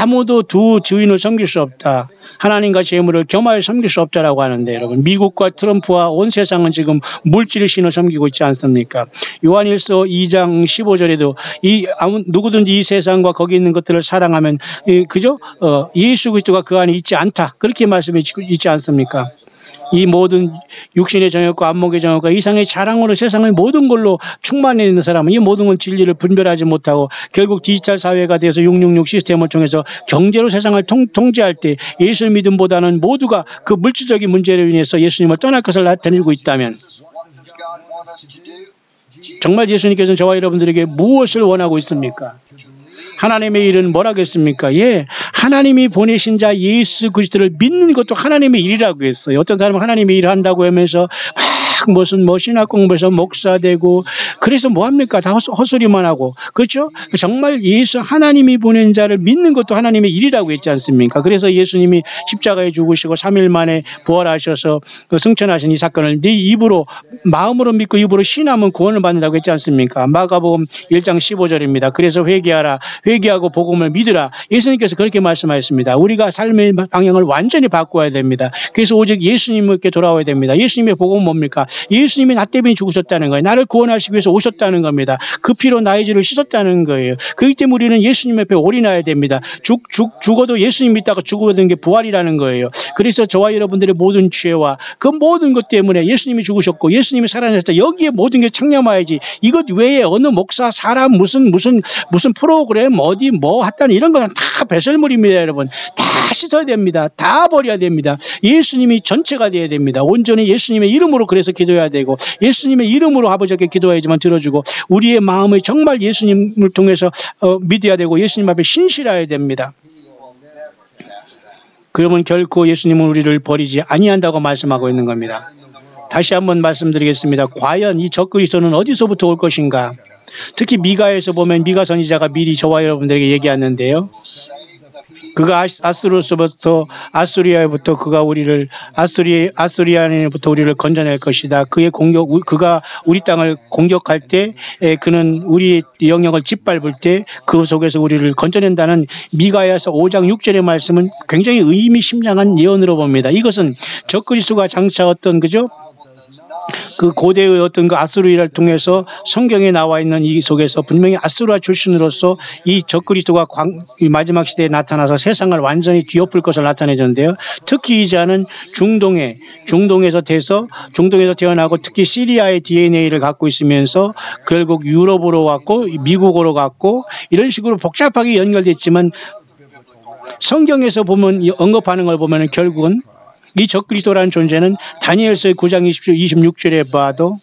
아무도 두 주인을 섬길 수 없다. 하나님과 재물을 겸하여 섬길 수 없다라고 하는데 여러분 미국과 트럼프와 온 세상은 지금 물질의 신을 섬기고 있지 않습니까? 요한일서 2장 15절에도 누구든지 이 세상과 거기 있는 것들을 사랑하면 그죠? 예수 그리스도가 그 안에 있지 않다. 그렇게 말씀해 있지 않습니까? 이 모든 육신의 정욕과 안목의 정욕과 이상의 자랑으로 세상의 모든 걸로 충만해 있는 사람은 이 모든 건 진리를 분별하지 못하고 결국 디지털 사회가 돼서 666 시스템을 통해서 경제로 세상을 통제할 때 예수 믿음보다는 모두가 그 물질적인 문제로 인해서 예수님을 떠날 것을 나타내고 있다면 정말 예수님께서는 저와 여러분들에게 무엇을 원하고 있습니까? 하나님의 일은 뭐라겠습니까? 예, 하나님이 보내신 자 예수 그리스도를 믿는 것도 하나님의 일이라고 했어요. 어떤 사람은 하나님의 일을 한다고 하면서 무슨 신학 공부해서 목사 되고 그래서 뭐합니까? 다 헛소리만 하고 그렇죠? 정말 예수 하나님이 보낸 자를 믿는 것도 하나님의 일이라고 했지 않습니까? 그래서 예수님이 십자가에 죽으시고 3일 만에 부활하셔서 승천하신 이 사건을 네 입으로 마음으로 믿고 입으로 신하면 구원을 받는다고 했지 않습니까? 마가복음 1장 15절입니다. 그래서 회개하고 복음을 믿으라. 예수님께서 그렇게 말씀하셨습니다. 우리가 삶의 방향을 완전히 바꿔야 됩니다. 그래서 오직 예수님께 돌아와야 됩니다. 예수님의 복음은 뭡니까? 예수님이 나 때문에 죽으셨다는 거예요. 나를 구원하시기 위해서 오셨다는 겁니다. 그 피로 나의 죄를 씻었다는 거예요. 그렇기 때문에 우리는 예수님 앞에 올인해야 됩니다. 죽어도 예수님 믿다가 죽어든 게 부활이라는 거예요. 그래서 저와 여러분들의 모든 죄와 그 모든 것 때문에 예수님이 죽으셨고 예수님이 살아나셨다. 여기에 모든 게 창념해야지. 이것 외에 어느 목사, 사람, 무슨 프로그램, 어디 뭐 했다는 이런 건 다 배설물입니다, 여러분. 다 씻어야 됩니다. 다 버려야 됩니다. 예수님이 전체가 돼야 됩니다. 온전히 예수님의 이름으로 그래서 기도해야 되고 예수님의 이름으로 아버지께 기도해야지만 들어주고 우리의 마음을 정말 예수님을 통해서 믿어야 되고 예수님 앞에 신실해야 됩니다. 그러면 결코 예수님은 우리를 버리지 아니한다고 말씀하고 있는 겁니다. 다시 한번 말씀드리겠습니다. 과연 이 적그리스도는 어디서부터 올 것인가? 특히 미가에서 보면 미가 선지자가 미리 저와 여러분들에게 얘기하는데요. 그가 아수르로서부터 아수리아부터 그가 우리를 아수리아인부터 우리를 건져낼 것이다. 그가 우리 땅을 공격할 때 그는 우리의 영역을 짓밟을 때 그 속에서 우리를 건져낸다는 미가야서 5장 6절의 말씀은 굉장히 의미심장한 예언으로 봅니다. 이것은 적그리스도가 장차 어떤 그죠? 그 고대의 어떤 그 아수르를 통해서 성경에 나와 있는 이 속에서 분명히 아수르 출신으로서 이 적그리스도가 마지막 시대에 나타나서 세상을 완전히 뒤엎을 것을 나타내줬는데요. 특히 이 자는 중동에서 태어나고 특히 시리아의 DNA를 갖고 있으면서 결국 유럽으로 갔고 미국으로 갔고 이런 식으로 복잡하게 연결됐지만 성경에서 보면 언급하는 걸 보면 결국은 이 적그리스도라는 존재는 다니엘서 9장 26절에 봐도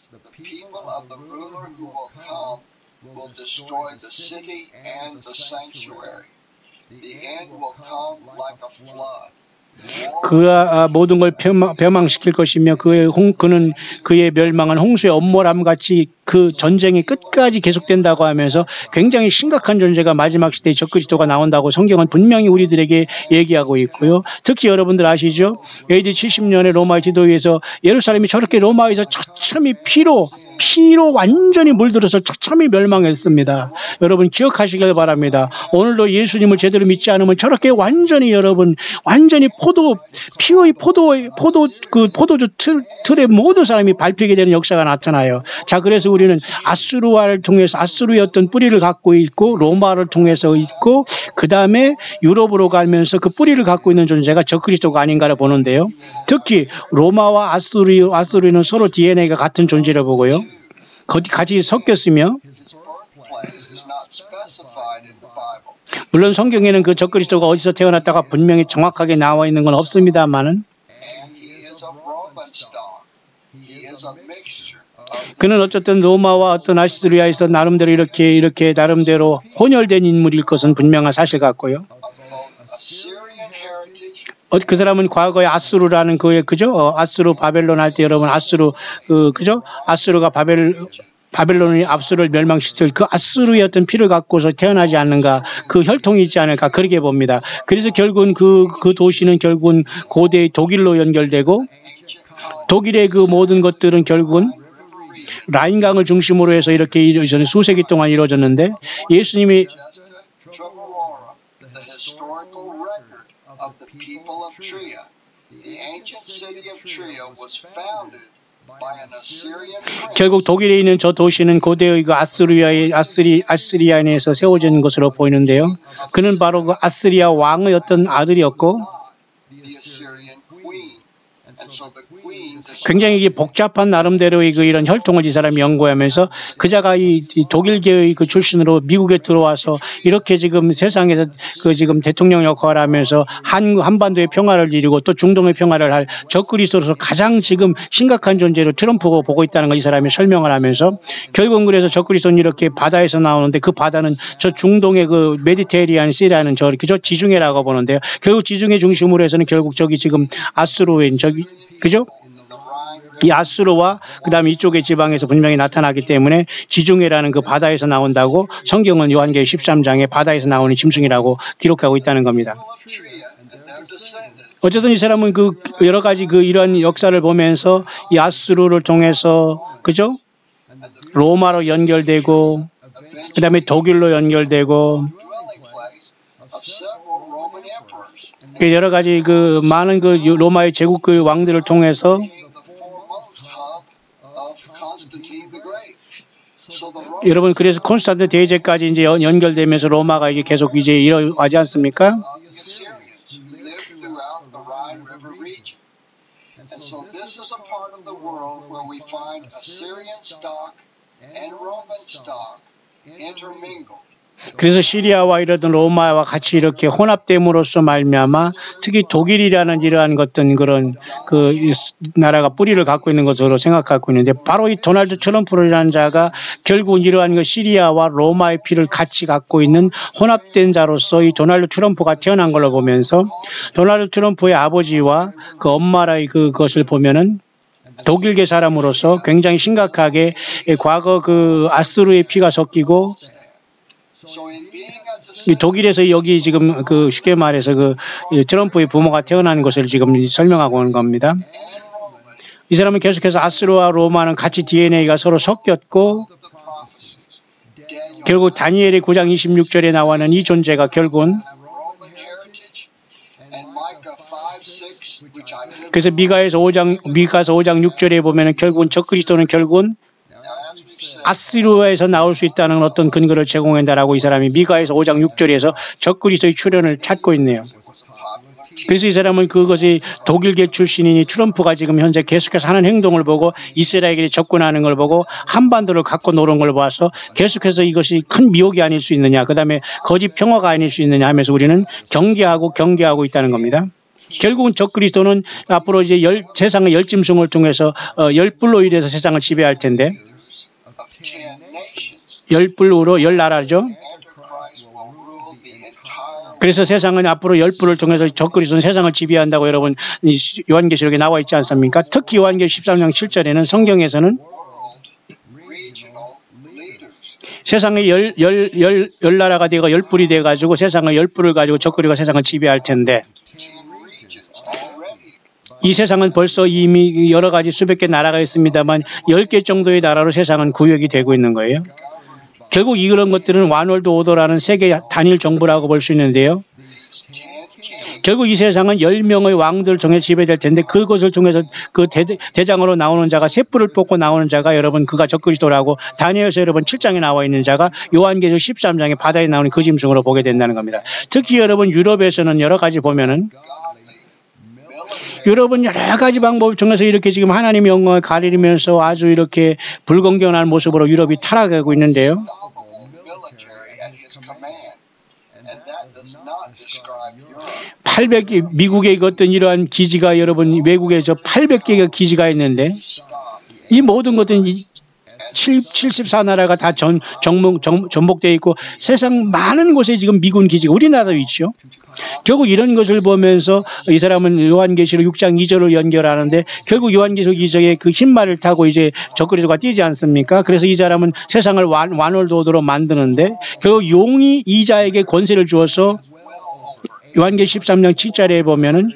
그가 모든 걸 멸망시킬 것이며 그는 그의 멸망은 홍수의 엄몰함 같이 그 전쟁이 끝까지 계속된다고 하면서 굉장히 심각한 존재가 마지막 시대에 적그리스도가 나온다고 성경은 분명히 우리들에게 얘기하고 있고요. 특히 여러분들 아시죠? AD 70년에 로마의 지도위에서 예루살렘이 저렇게 로마에서 처참히 피로 완전히 물들어서 처참히 멸망했습니다. 여러분 기억하시길 바랍니다. 오늘도 예수님을 제대로 믿지 않으면 저렇게 완전히 포도주 틀에 모든 사람이 밟히게 되는 역사가 나타나요. 자, 그래서 우리는 아수르와를 통해서 아수르의 어떤 뿌리를 갖고 있고 로마를 통해서 있고 그 다음에 유럽으로 가면서 그 뿌리를 갖고 있는 존재가 적그리스도가 아닌가를 보는데요. 특히 로마와 아수르는 서로 DNA가 같은 존재를 보고요. 같이 섞였으며 물론 성경에는 그 적그리스도가 어디서 태어났다가 분명히 정확하게 나와 있는 건 없습니다만은 그는 어쨌든 로마와 어떤 아시리아에서 나름대로 이렇게 나름대로 혼혈된 인물일 것은 분명한 사실 같고요. 그 사람은 과거에 아수르라는 그죠? 아수르 바벨론 할 때 여러분 그죠? 아수르가 바벨론이 아수르를 멸망시킬 그 아수르의 어떤 피를 갖고서 태어나지 않는가, 그 혈통이 있지 않을까, 그렇게 봅니다. 그래서 결국은 그 도시는 결국은 고대의 독일로 연결되고 독일의 그 모든 것들은 결국은 라인강을 중심으로 해서 이렇게 수세기 동안 이루어졌는데 예수님이 결국 독일에 있는 저 도시는 고대의 그 아스리아인에서 세워진 것으로 보이는데요. 그는 바로 그 아스리아 왕의 어떤 아들이었고 굉장히 이게 복잡한 나름대로의 이런 혈통을 이 사람이 연구하면서 그자가 이 독일계의 그 출신으로 미국에 들어와서 이렇게 지금 세상에서 지금 대통령 역할을 하면서 한반도의 평화를 이루고 또 중동의 평화를 할 적그리스도로서 가장 지금 심각한 존재로 트럼프가 보고 있다는 걸 이 사람이 설명을 하면서 결국은 그래서 적그리스도는 이렇게 바다에서 나오는데 그 바다는 저 중동의 그 메디테리안 시라는 저 지중해라고 보는데요. 결국 지중해 중심으로 해서는 결국 저기 지금 아수르인 그죠? 이 아수르와 그 다음에 이쪽의 지방에서 분명히 나타나기 때문에 지중해라는 그 바다에서 나온다고 성경은 요한계시록 13장에 바다에서 나오는 짐승이라고 기록하고 있다는 겁니다. 어쨌든 이 사람은 그 여러 가지 이런 역사를 보면서 이 아수르를 통해서 그죠? 로마로 연결되고 그 다음에 독일로 연결되고 여러 가지 많은 로마의 제국 왕들을 통해서 Constantine the Great. So the 여러분 그래서 콘스탄틴 대제까지 이제 연결되면서 로마가 이게 계속 이제 이어가지 않습니까? the Assyrians who lived throughout the Rhine River region. And so this is a part of the world where we find Assyrian stock and Roman stock intermingled. 그래서 시리아와 이러던 로마와 같이 이렇게 혼합됨으로써 말미암아 특히 독일이라는 이러한 어떤 그런 그 나라가 뿌리를 갖고 있는 것으로 생각하고 있는데 바로 이 도널드 트럼프라는 자가 결국은 이러한 그 시리아와 로마의 피를 같이 갖고 있는 혼합된 자로서 이 도널드 트럼프가 태어난 걸로 보면서 도널드 트럼프의 아버지와 그 엄마의 그것을 보면은 독일계 사람으로서 굉장히 심각하게 과거 그 아수르의 피가 섞이고 이 독일에서 여기 지금 그 쉽게 말해서 그 트럼프의 부모가 태어난 것을 지금 설명하고 오는 겁니다. 이 사람은 계속해서 아수르와 로마는 같이 DNA가 서로 섞였고 결국 다니엘의 9장 26절에 나와는 이 존재가 결국은 그래서 미가서 5장 6절에 보면은 결국은 적그리스도는 결국은 아스루에서 나올 수 있다는 어떤 근거를 제공한다라고 이 사람이 미가에서 5장 6절에서 적그리스도의 출현을 찾고 있네요. 그래서 이 사람은 그것이 독일계 출신이니 트럼프가 지금 현재 계속해서 하는 행동을 보고 이스라엘이 접근하는 걸 보고 한반도를 갖고 노는 걸 봐서 계속해서 이것이 큰 미혹이 아닐 수 있느냐, 그 다음에 거짓 평화가 아닐 수 있느냐 하면서 우리는 경계하고 있다는 겁니다. 결국은 적그리스도는 앞으로 이제 세상의 열짐승을 통해서 열불로 인해서 세상을 지배할 텐데 열불로 열나라죠. 그래서 세상은 앞으로 열불을 통해서 적그리스도는 세상을 지배한다고 여러분 요한계시록에 나와 있지 않습니까? 특히 요한계시록 13장 7절에는 성경에서는 세상의 열 나라가 되고 열불이 돼가지고 세상의 열불을 가지고 적그리스도가 세상을 지배할 텐데 이 세상은 벌써 이미 여러 가지 수백 개 나라가 있습니다만 10개 정도의 나라로 세상은 구역이 되고 있는 거예요. 결국 이런 것들은 원월드 오더라는 세계 단일 정부라고 볼 수 있는데요. 결국 이 세상은 10명의 왕들을 통해 지배될 텐데 그것을 통해서 그 대장으로 나오는 자가 셋불을 뽑고 나오는 자가 여러분 그가 적그리스도라고 다니엘서 여러분 7장에 나와 있는 자가 요한계시록 13장에 바다에 나오는 그 짐승으로 보게 된다는 겁니다. 특히 여러분 유럽에서는 여러 가지 보면은 여러분 여러 가지 방법을 통해서 이렇게 지금 하나님의 영광을 가리면서 아주 이렇게 불공정한 모습으로 유럽이 타락하고 있는데요. 미국의 어떤 이러한 기지가 여러분 외국에서 800개가 기지가 있는데 이 모든 것들은 74나라가 다 전복되어 있고 세상 많은 곳에 지금 미군 기지가 우리나라도 있죠. 결국 이런 것을 보면서 이 사람은 요한계시록 6장 2절을 연결하는데 결국 요한계시록 2장에 그 흰말을 타고 이제 적그리스도가 뛰지 않습니까? 그래서 이 사람은 세상을 완월도도로 만드는데 결국 용이 이 자에게 권세를 주어서 요한계시록 13장 7절에 보면은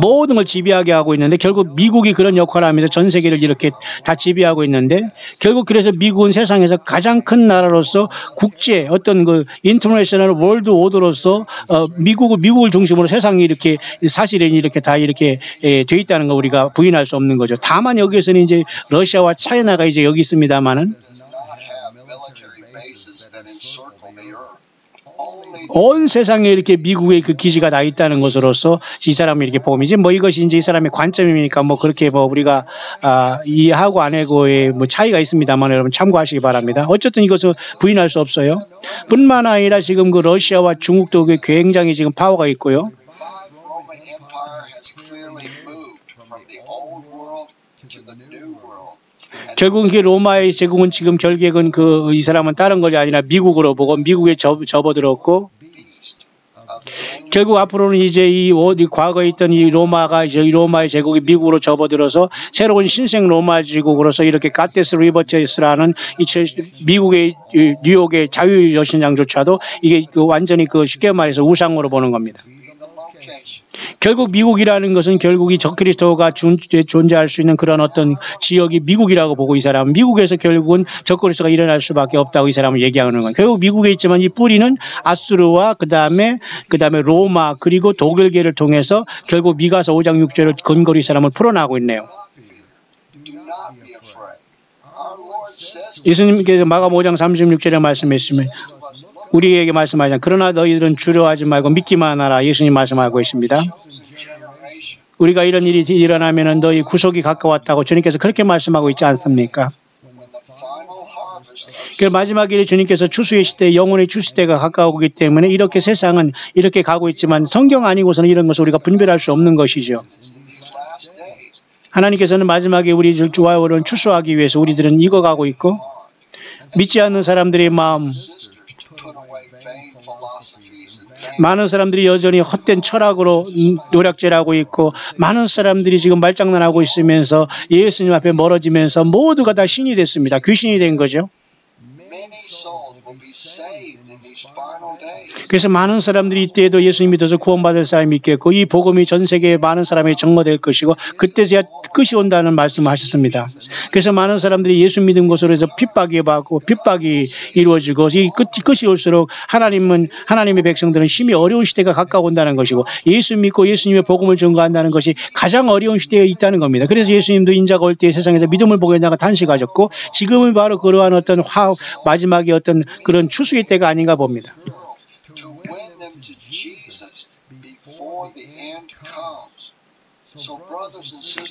모든 걸 지배하게 하고 있는데 결국 미국이 그런 역할을 하면서 전 세계를 이렇게 다 지배하고 있는데 결국 그래서 미국은 세상에서 가장 큰 나라로서 국제 어떤 그 인터내셔널 월드 오더로서 미국을 중심으로 세상이 이렇게 사실은 이렇게 다 이렇게 돼 있다는 거 우리가 부인할 수 없는 거죠. 다만 여기에서는 이제 러시아와 차이나가 이제 여기 있습니다만은 온 세상에 이렇게 미국의 그 기지가 다 있다는 것으로서 이 사람이 이렇게 보면이지 뭐 이것이 이제 이 사람의 관점이니까 뭐 그렇게 뭐 우리가 이해하고 안 하고의 뭐 차이가 있습니다만 여러분 참고하시기 바랍니다. 어쨌든 이것을 부인할 수 없어요. 뿐만 아니라 지금 그 러시아와 중국도 굉장히 지금 파워가 있고요. 결국 이 로마의 제국은 지금 결국은 이 사람은 다른 것이 아니라 미국으로 보고 미국에 접어들었고 결국 앞으로는 이제 이 과거에 있던 이 로마가 이제 이 로마의 제국이 미국으로 접어들어서 새로운 신생 로마 제국으로서 이렇게 가테스 리버체스라는 미국의 뉴욕의 자유여신상조차도 이게 완전히 쉽게 말해서 우상으로 보는 겁니다. 결국 미국이라는 것은 결국 이 적그리스도가 존재할 수 있는 그런 어떤 지역이 미국이라고 보고 이 사람은 미국에서 결국은 적그리스도가 일어날 수밖에 없다고 이 사람은 얘기하는 거예요. 결국 미국에 있지만 이 뿌리는 아수르와 그다음에 로마 그리고 독일계를 통해서 결국 미가서 5장 6절을 근거로 이 사람을 풀어나가고 있네요. 예수님께서 마가 5장 36절에 말씀했으면 우리에게 말씀하자. 그러나 너희들은 두려워하지 말고 믿기만 하라. 예수님 말씀하고 있습니다. 우리가 이런 일이 일어나면 너희 구속이 가까웠다고 주님께서 그렇게 말씀하고 있지 않습니까? 그 마지막 일에 주님께서 추수의 시대, 영혼의 추수때가 가까우기 때문에 이렇게 세상은 이렇게 가고 있지만 성경 아니고서는 이런 것을 우리가 분별할 수 없는 것이죠. 하나님께서는 마지막에 우리를 좋아하는 추수하기 위해서 우리들은 익어가고 있고 믿지 않는 사람들의 마음, 많은 사람들이 여전히 헛된 철학으로 노략질하고 있고 많은 사람들이 지금 말장난하고 있으면서 예수님 앞에 멀어지면서 모두가 다 신이 됐습니다. 귀신이 된 거죠. 그래서 많은 사람들이 이때에도 예수님 믿어서 구원받을 사람이 있겠고 이 복음이 전 세계에 많은 사람에게 전거될 것이고 그때서야 끝이 온다는 말씀을 하셨습니다. 그래서 많은 사람들이 예수 믿은 것으로 해서 핍박이 받고 핍박이 이루어지고 이 끝이 올수록 하나님의 백성들은 심히 어려운 시대가 가까운다는 것이고 예수 믿고 예수님의 복음을 전거한다는 것이 가장 어려운 시대에 있다는 겁니다. 그래서 예수님도 인자가 올 때 세상에서 믿음을 보겠다가 단식하셨고 지금은 바로 그러한 어떤 마지막의 어떤 그런 추수의 때가 아닌가 봅니다.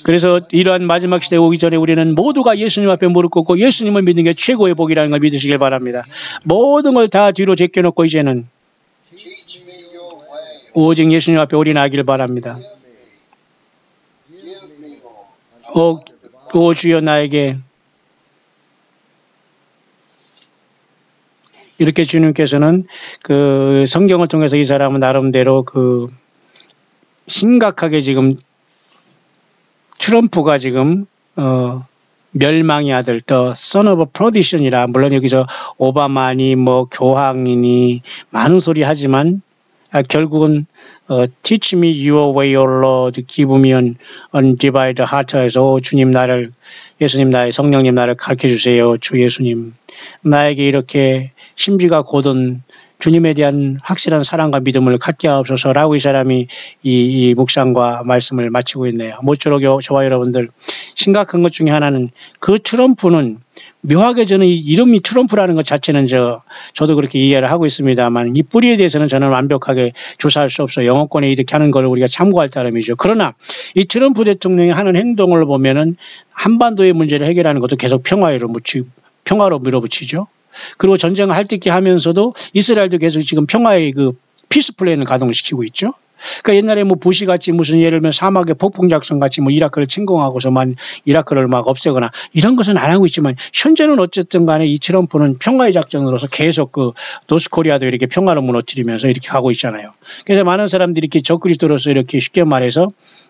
그래서 이러한 마지막 시대에 오기 전에 우리는 모두가 예수님 앞에 무릎 꿇고 예수님을 믿는 게 최고의 복이라는 걸 믿으시길 바랍니다. 모든 걸 다 뒤로 제껴놓고 이제는 오직 예수님 앞에 올인하길 바랍니다. 오 주여 나에게 이렇게 주님께서는 그 성경을 통해서 이 사람은 나름대로 그 심각하게 지금 트럼프가 지금 멸망의 아들, the son of perdition이라 물론 여기서 오바마니 뭐 교황이니 많은 소리 하지만 결국은 teach me your way, O Lord, give me an undivided heart에서 주님 나를 예수님 나의 성령님 나를 가르쳐 주세요. 주 예수님 나에게 이렇게 심지가 고든 주님에 대한 확실한 사랑과 믿음을 갖게 하옵소서라고 이 사람이 이 묵상과 말씀을 마치고 있네요. 모쪼록 저와 여러분들 심각한 것 중에 하나는 그 트럼프는 묘하게 저는 이 이름이 트럼프라는 것 자체는 저도 그렇게 이해를 하고 있습니다만 이 뿌리에 대해서는 저는 완벽하게 조사할 수 없어요. 영어권에 이렇게 하는 걸 우리가 참고할 따름이죠. 그러나 이 트럼프 대통령이 하는 행동을 보면은 한반도의 문제를 해결하는 것도 계속 평화로 밀어붙이죠. 그리고 전쟁을 할듯이 하면서도 이스라엘도 계속 지금 평화의 그 피스 플랜을 가동시키고 있죠. 그러니까 옛날에 뭐 부시 같이 무슨 예를 들면 사막의 폭풍 작전 같이 뭐 이라크를 침공하고서만 이라크를 막 없애거나 이런 것은 안 하고 있지만 현재는 어쨌든 간에 이 트럼프는 평화의 작전으로서 계속 그 노스코리아도 이렇게 평화를 무너뜨리면서 이렇게 가고 있잖아요. 그래서 많은 사람들이 이렇게 적그리스도로서 이렇게 쉽게 말해서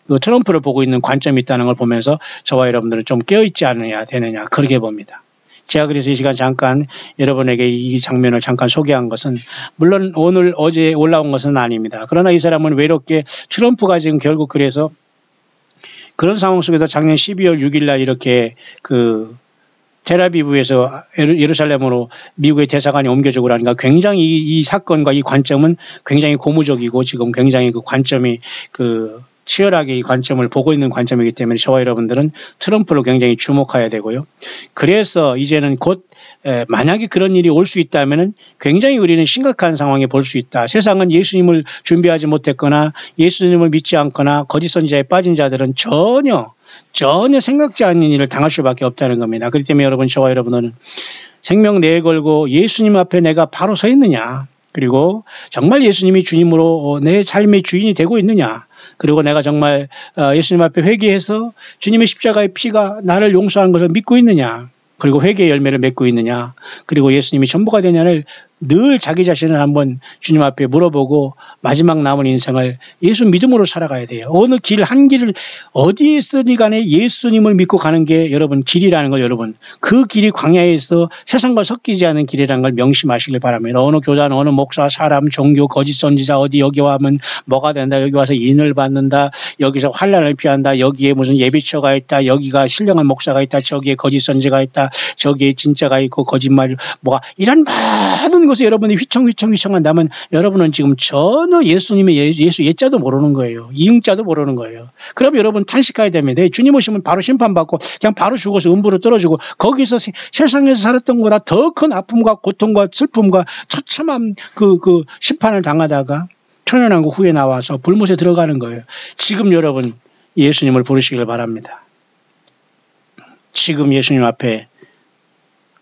그 트럼프를 보고 있는 관점이 있다는 걸 보면서 저와 여러분들은 좀 깨어있지 않느냐 되느냐 그렇게 봅니다. 제가 그래서 이 시간 잠깐 여러분에게 이 장면을 잠깐 소개한 것은 물론 어제 올라온 것은 아닙니다. 그러나 이 사람은 외롭게 트럼프가 지금 결국 그래서 그런 상황 속에서 작년 12월 6일 날 이렇게 그 텔아비브에서 예루살렘으로 미국의 대사관이 옮겨지고 그러니까 굉장히 이 사건과 이 관점은 굉장히 고무적이고 지금 굉장히 그 관점이 그 치열하게 이 관점을 보고 있는 관점이기 때문에 저와 여러분들은 트럼프를 굉장히 주목해야 되고요. 그래서 이제는 곧 만약에 그런 일이 올 수 있다면 굉장히 우리는 심각한 상황에 볼 수 있다. 세상은 예수님을 준비하지 못했거나 예수님을 믿지 않거나 거짓 선지자에 빠진 자들은 전혀 생각지 않는 일을 당할 수밖에 없다는 겁니다. 그렇기 때문에 여러분 저와 여러분은 생명 내걸고 예수님 앞에 내가 바로 서 있느냐 그리고 정말 예수님이 주님으로 내 삶의 주인이 되고 있느냐 그리고 내가 정말 예수님 앞에 회개해서 주님의 십자가의 피가 나를 용서하는 것을 믿고 있느냐 그리고 회개의 열매를 맺고 있느냐 그리고 예수님이 전부가 되냐를 늘 자기 자신을 한번 주님 앞에 물어보고 마지막 남은 인생을 예수 믿음으로 살아가야 돼요. 어느 길 한 길을 어디에 있으니 간에 예수님을 믿고 가는 게 여러분 길이라는 걸 여러분 그 길이 광야에서 세상과 섞이지 않은 길이라는 걸 명심하시길 바랍니다. 어느 교단 어느 목사 사람 종교 거짓 선지자 어디 여기 와면 뭐가 된다 여기 와서 인을 받는다 여기서 환난을 피한다 여기에 무슨 예비처가 있다 여기가 신령한 목사가 있다 저기에 거짓 선지가 있다 저기에 진짜가 있고 거짓말 뭐가 이런 많은 이런 것에 여러분이 휘청한다면 여러분은 지금 전혀 예수님의 예수 예자도 모르는 거예요. 이응자도 모르는 거예요. 그럼 여러분 탄식해야 됩니다. 주님 오시면 바로 심판받고 그냥 바로 죽어서 음부로 떨어지고 거기서 세상에서 살았던 것보다 더 큰 아픔과 고통과 슬픔과 처참한 그 심판을 당하다가 천연왕국 후에 나와서 불못에 들어가는 거예요. 지금 여러분 예수님을 부르시길 바랍니다. 지금 예수님 앞에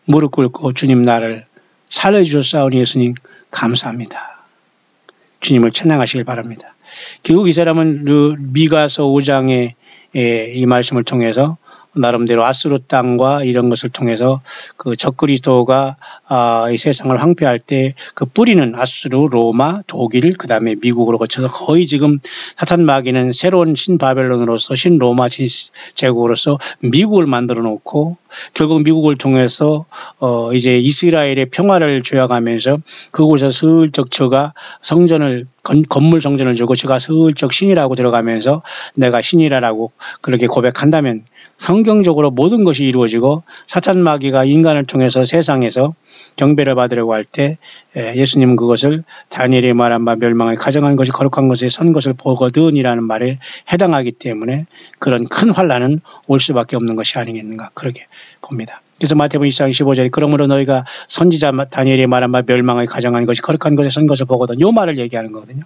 무릎 꿇고 주님 나를 살려주셨사오니 예수님 감사합니다. 주님을 찬양하시길 바랍니다. 결국 이 사람은 미가서 5장의 이 말씀을 통해서 나름대로 아수르 땅과 이런 것을 통해서 그 적그리스도가 이 세상을 황폐할 때 그 뿌리는 아수르, 로마, 독일, 그 다음에 미국으로 거쳐서 거의 지금 사탄 마귀는 새로운 신바벨론으로서 신로마 제국으로서 미국을 만들어 놓고 결국 미국을 통해서 이제 이스라엘의 평화를 조약하면서 그곳에서 슬쩍 저가 성전을 건물 성전을 주고 제가 슬쩍 신이라고 들어가면서 내가 신이라고 그렇게 고백한다면 성경적으로 모든 것이 이루어지고 사탄 마귀가 인간을 통해서 세상에서 경배를 받으려고 할 때 예수님은 그것을 다니엘이 말한 바 멸망에 가정한 것이 거룩한 것에 선 것을 보거든이라는 말에 해당하기 때문에 그런 큰 환난은 올 수밖에 없는 것이 아니겠는가 그렇게 봅니다. 그래서 마태복음 20장 15절에 그러므로 너희가 선지자 다니엘이 말한 바 멸망에 가정한 것이 거룩한 것에 선 것을 보거든 이 말을 얘기하는 거거든요.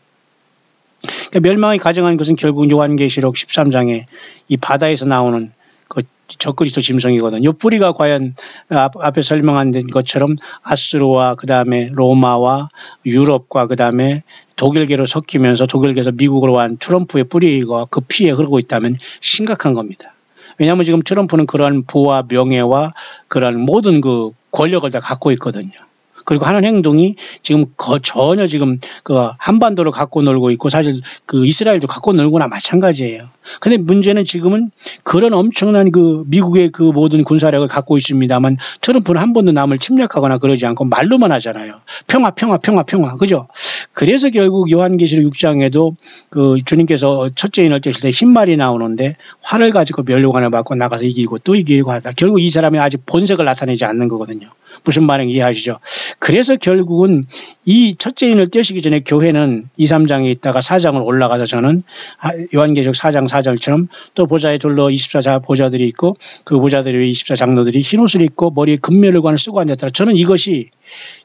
그러니까 멸망에 가정한 것은 결국 요한계시록 13장에 이 바다에서 나오는 그 적그리스도 짐승이거든요. 뿌리가 과연 앞에 설명한 것처럼 아수르와 그 다음에 로마와 유럽과 그 다음에 독일계로 섞이면서 독일계에서 미국으로 간 트럼프의 뿌리가 그 피에 흐르고 있다면 심각한 겁니다. 왜냐하면 지금 트럼프는 그러한 부와 명예와 그러한 모든 그 권력을 다 갖고 있거든요. 그리고 하는 행동이 지금 전혀 지금 그 한반도를 갖고 놀고 있고 사실 그 이스라엘도 갖고 놀거나 마찬가지예요. 근데 문제는 지금은 그런 엄청난 그 미국의 그 모든 군사력을 갖고 있습니다만 트럼프는 한 번도 남을 침략하거나 그러지 않고 말로만 하잖아요. 평화. 그죠? 그래서 결국 요한계시록 6장에도 그 주님께서 첫째 인을 떼실 때 흰말이 나오는데 활을 가지고 면류관을 받고 나가서 이기고 또 이기고 하다. 결국 이 사람이 아직 본색을 나타내지 않는 거거든요. 무슨 말인지 이해하시죠? 그래서 결국은 이 첫째 인을 떼시기 전에 교회는 2, 3장에 있다가 4장을 올라가서 저는 요한계시록 4장 4절처럼 또 보좌에 둘러 24 보좌들이 있고 그 보좌들이 24 장로들이 흰옷을 입고 머리에 금면류관을 쓰고 앉았더라. 저는 이것이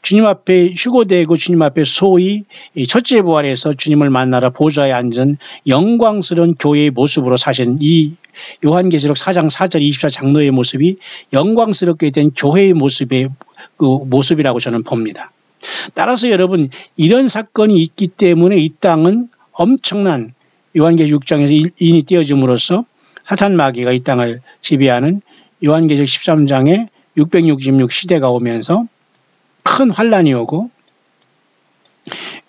주님 앞에 휴거되고 주님 앞에 소위 첫째 부활에서 주님을 만나러 보좌에 앉은 영광스러운 교회의 모습으로 사신 이 요한계시록 4장 4절 24 장로의 모습이 영광스럽게 된 교회의 모습이라고 저는 봅니다. 따라서 여러분 이런 사건이 있기 때문에 이 땅은 엄청난 요한계시록 6장에서 인이 띄어짐으로써 사탄 마귀가 이 땅을 지배하는 요한계시록 13장에 666 시대가 오면서 큰 환란이 오고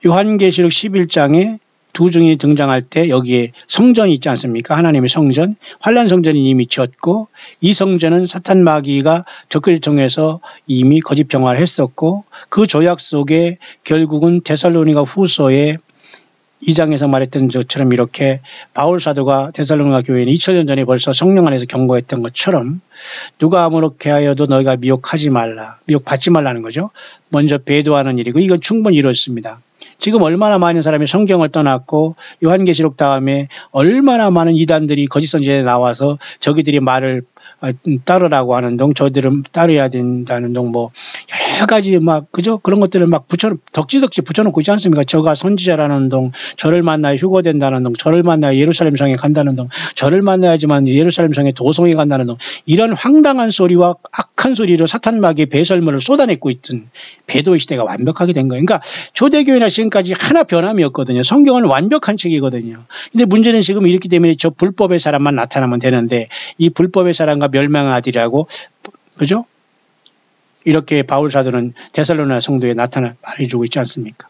요한계시록 11장에 두 증인이 등장할 때 여기에 성전이 있지 않습니까? 하나님의 성전, 환란 성전이 이미 지었고 이 성전은 사탄 마귀가 적그리스도를 통해서 이미 거짓 평화를 했었고 그 조약 속에 결국은 데살로니가 후서에 2장에서 말했던 것처럼 이렇게 바울 사도가 데살로니가 교회는 2000년 전에 벌써 성령 안에서 경고했던 것처럼 누가 아무렇게 하여도 너희가 미혹하지 말라. 미혹받지 말라는 거죠. 먼저 배도하는 일이고 이건 충분히 이루어졌습니다. 지금 얼마나 많은 사람이 성경을 떠났고 요한계시록 다음에 얼마나 많은 이단들이 거짓 선지자에 나와서 저기들이 말을 따르라고 하는 동 저들은 따르야 된다는 동 뭐 여러 가지 막 그죠 그런 것들을 막 덕지덕지 붙여놓고 있지 않습니까? 저가 선지자라는 동 저를 만나야 휴거된다는 동 저를 만나야 예루살렘 성에 간다는 동 저를 만나야지만 예루살렘 성에 도성에 간다는 동 이런 황당한 소리와 악한 소리로 사탄 마귀의 배설물을 쏟아내고 있던 배도의 시대가 완벽하게 된 거예요. 그러니까 초대교회나 지금까지 하나 변함이 없거든요. 성경은 완벽한 책이거든요. 근데 문제는 지금 이렇기 때문에 저 불법의 사람만 나타나면 되는데 이 불법의 사람과 멸망의 아들이라고 그죠? 이렇게 바울 사도는 데살로니가 성도에 나타나 말해주고 있지 않습니까?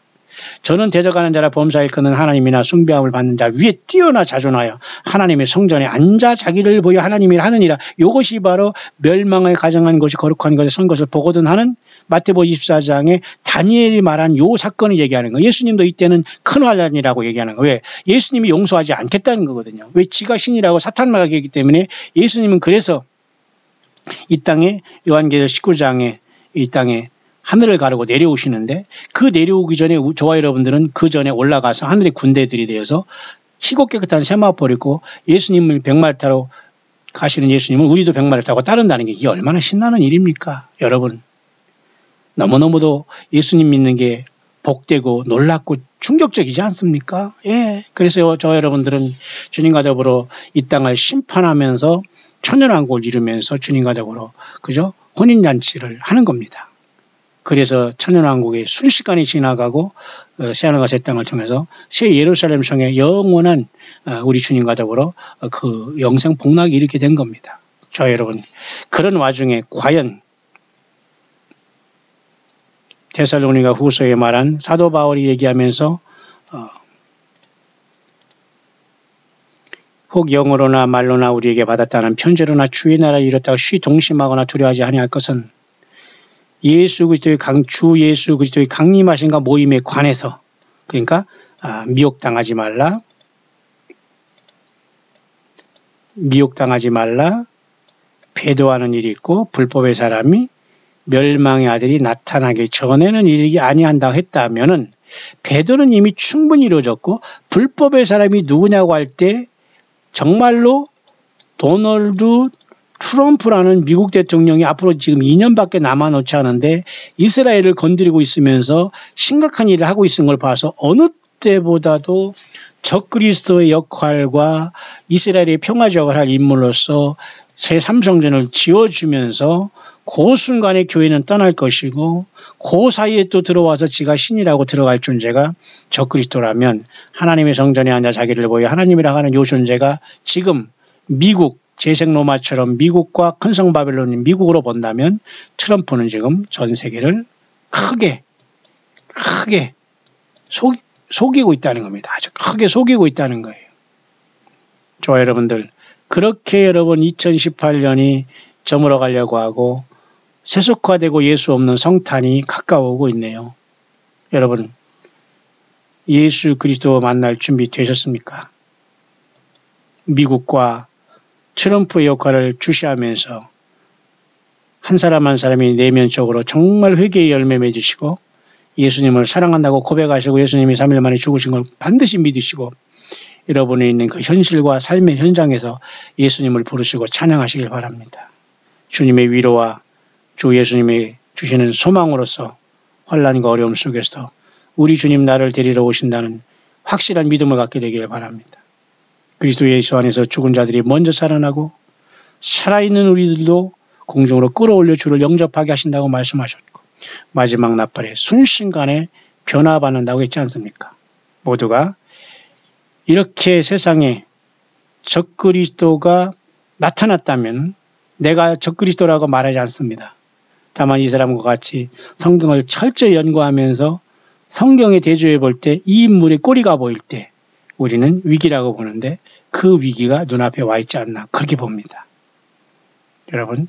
저는 대적하는 자라 범사에 크는 하나님이나 숭배함을 받는 자 위에 뛰어나 자존하여 하나님의 성전에 앉아 자기를 보여 하나님이라 하느니라. 이것이 바로 멸망에 가정한 것이 거룩한 것에 선 것을 보거든 하는 마태복음 24장에 다니엘이 말한 요 사건을 얘기하는 거예요. 예수님도 이때는 큰 환란이라고 얘기하는 거예요. 왜? 예수님이 용서하지 않겠다는 거거든요. 왜? 지가 신이라고 사탄 마귀이기 때문에 예수님은 그래서 이 땅에 요한계시록 19장에 이 땅에 하늘을 가르고 내려오시는데 그 내려오기 전에 저와 여러분들은 그 전에 올라가서 하늘의 군대들이 되어서 희고 깨끗한 세마포를 입고 예수님을 백마를 타러 가시는 예수님을 우리도 백마를 타고 따른다는 게 이게 얼마나 신나는 일입니까? 여러분. 너무너무도 예수님 믿는 게 복되고 놀랍고 충격적이지 않습니까? 예. 그래서 저와 여러분들은 주님과 더불어 이 땅을 심판하면서 천연왕국을 이루면서 주님과 더불어 그죠? 혼인잔치를 하는 겁니다. 그래서 천연왕국의 순식간에 지나가고 새하늘과 새 땅을 통해서 새 예루살렘 성에 영원한 우리 주님과 더불어 그 영생 복락이 이렇게 된 겁니다. 저 여러분 그런 와중에 과연 데살로니가 후서에 말한 사도 바울이 얘기하면서 혹 영어로나 말로나 우리에게 받았다는 편지로나 주의 나라를 이뤘다고 쉬 동심하거나 두려워하지 아니할 것은 예수 그리스도의 주 예수 그리스도의 강림하신가 모임에 관해서 그러니까 미혹당하지 말라 배도하는 일이 있고 불법의 사람이 멸망의 아들이 나타나기 전에는 이르지 아니한다 했다면은 배도는 이미 충분히 이루어졌고 불법의 사람이 누구냐고 할 때 정말로 도널드 트럼프라는 미국 대통령이 앞으로 지금 2년밖에 남아놓지 않은데 이스라엘을 건드리고 있으면서 심각한 일을 하고 있는 걸 봐서 어느 때보다도 적그리스도의 역할과 이스라엘의 평화적을 할 인물로서 새 삼성전을 지어주면서 그 순간에 교회는 떠날 것이고 그 사이에 또 들어와서 지가 신이라고 들어갈 존재가 적그리스도라면 하나님의 성전에 앉아 자기를 보여 하나님이라 하는 요 존재가 지금 미국 재생 로마처럼 미국과 큰성 바벨론인 미국으로 본다면 트럼프는 지금 전 세계를 크게 속이고 있다는 겁니다. 아주 크게 속이고 있다는 거예요. 저와 여러분들 그렇게 여러분 2018년이 저물어 가려고 하고 세속화되고 예수 없는 성탄이 가까워오고 있네요. 여러분 예수 그리스도 만날 준비 되셨습니까? 미국과 트럼프의 역할을 주시하면서 한 사람 한 사람이 내면적으로 정말 회개의 열매 맺으시고 예수님을 사랑한다고 고백하시고 예수님이 3일 만에 죽으신 걸 반드시 믿으시고 여러분이 있는 그 현실과 삶의 현장에서 예수님을 부르시고 찬양하시길 바랍니다. 주님의 위로와 주 예수님이 주시는 소망으로서 환난과 어려움 속에서 우리 주님 나를 데리러 오신다는 확실한 믿음을 갖게 되기를 바랍니다. 그리스도 예수 안에서 죽은 자들이 먼저 살아나고 살아있는 우리들도 공중으로 끌어올려 주를 영접하게 하신다고 말씀하셨고 마지막 나팔에 순식간에 변화받는다고 했지 않습니까? 모두가 이렇게 세상에 적그리스도가 나타났다면 내가 적그리스도라고 말하지 않습니다. 다만 이 사람과 같이 성경을 철저히 연구하면서 성경에 대조해 볼 때 이 인물의 꼬리가 보일 때 우리는 위기라고 보는데 그 위기가 눈앞에 와 있지 않나 그렇게 봅니다. 여러분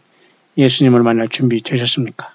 예수님을 만날 준비 되셨습니까?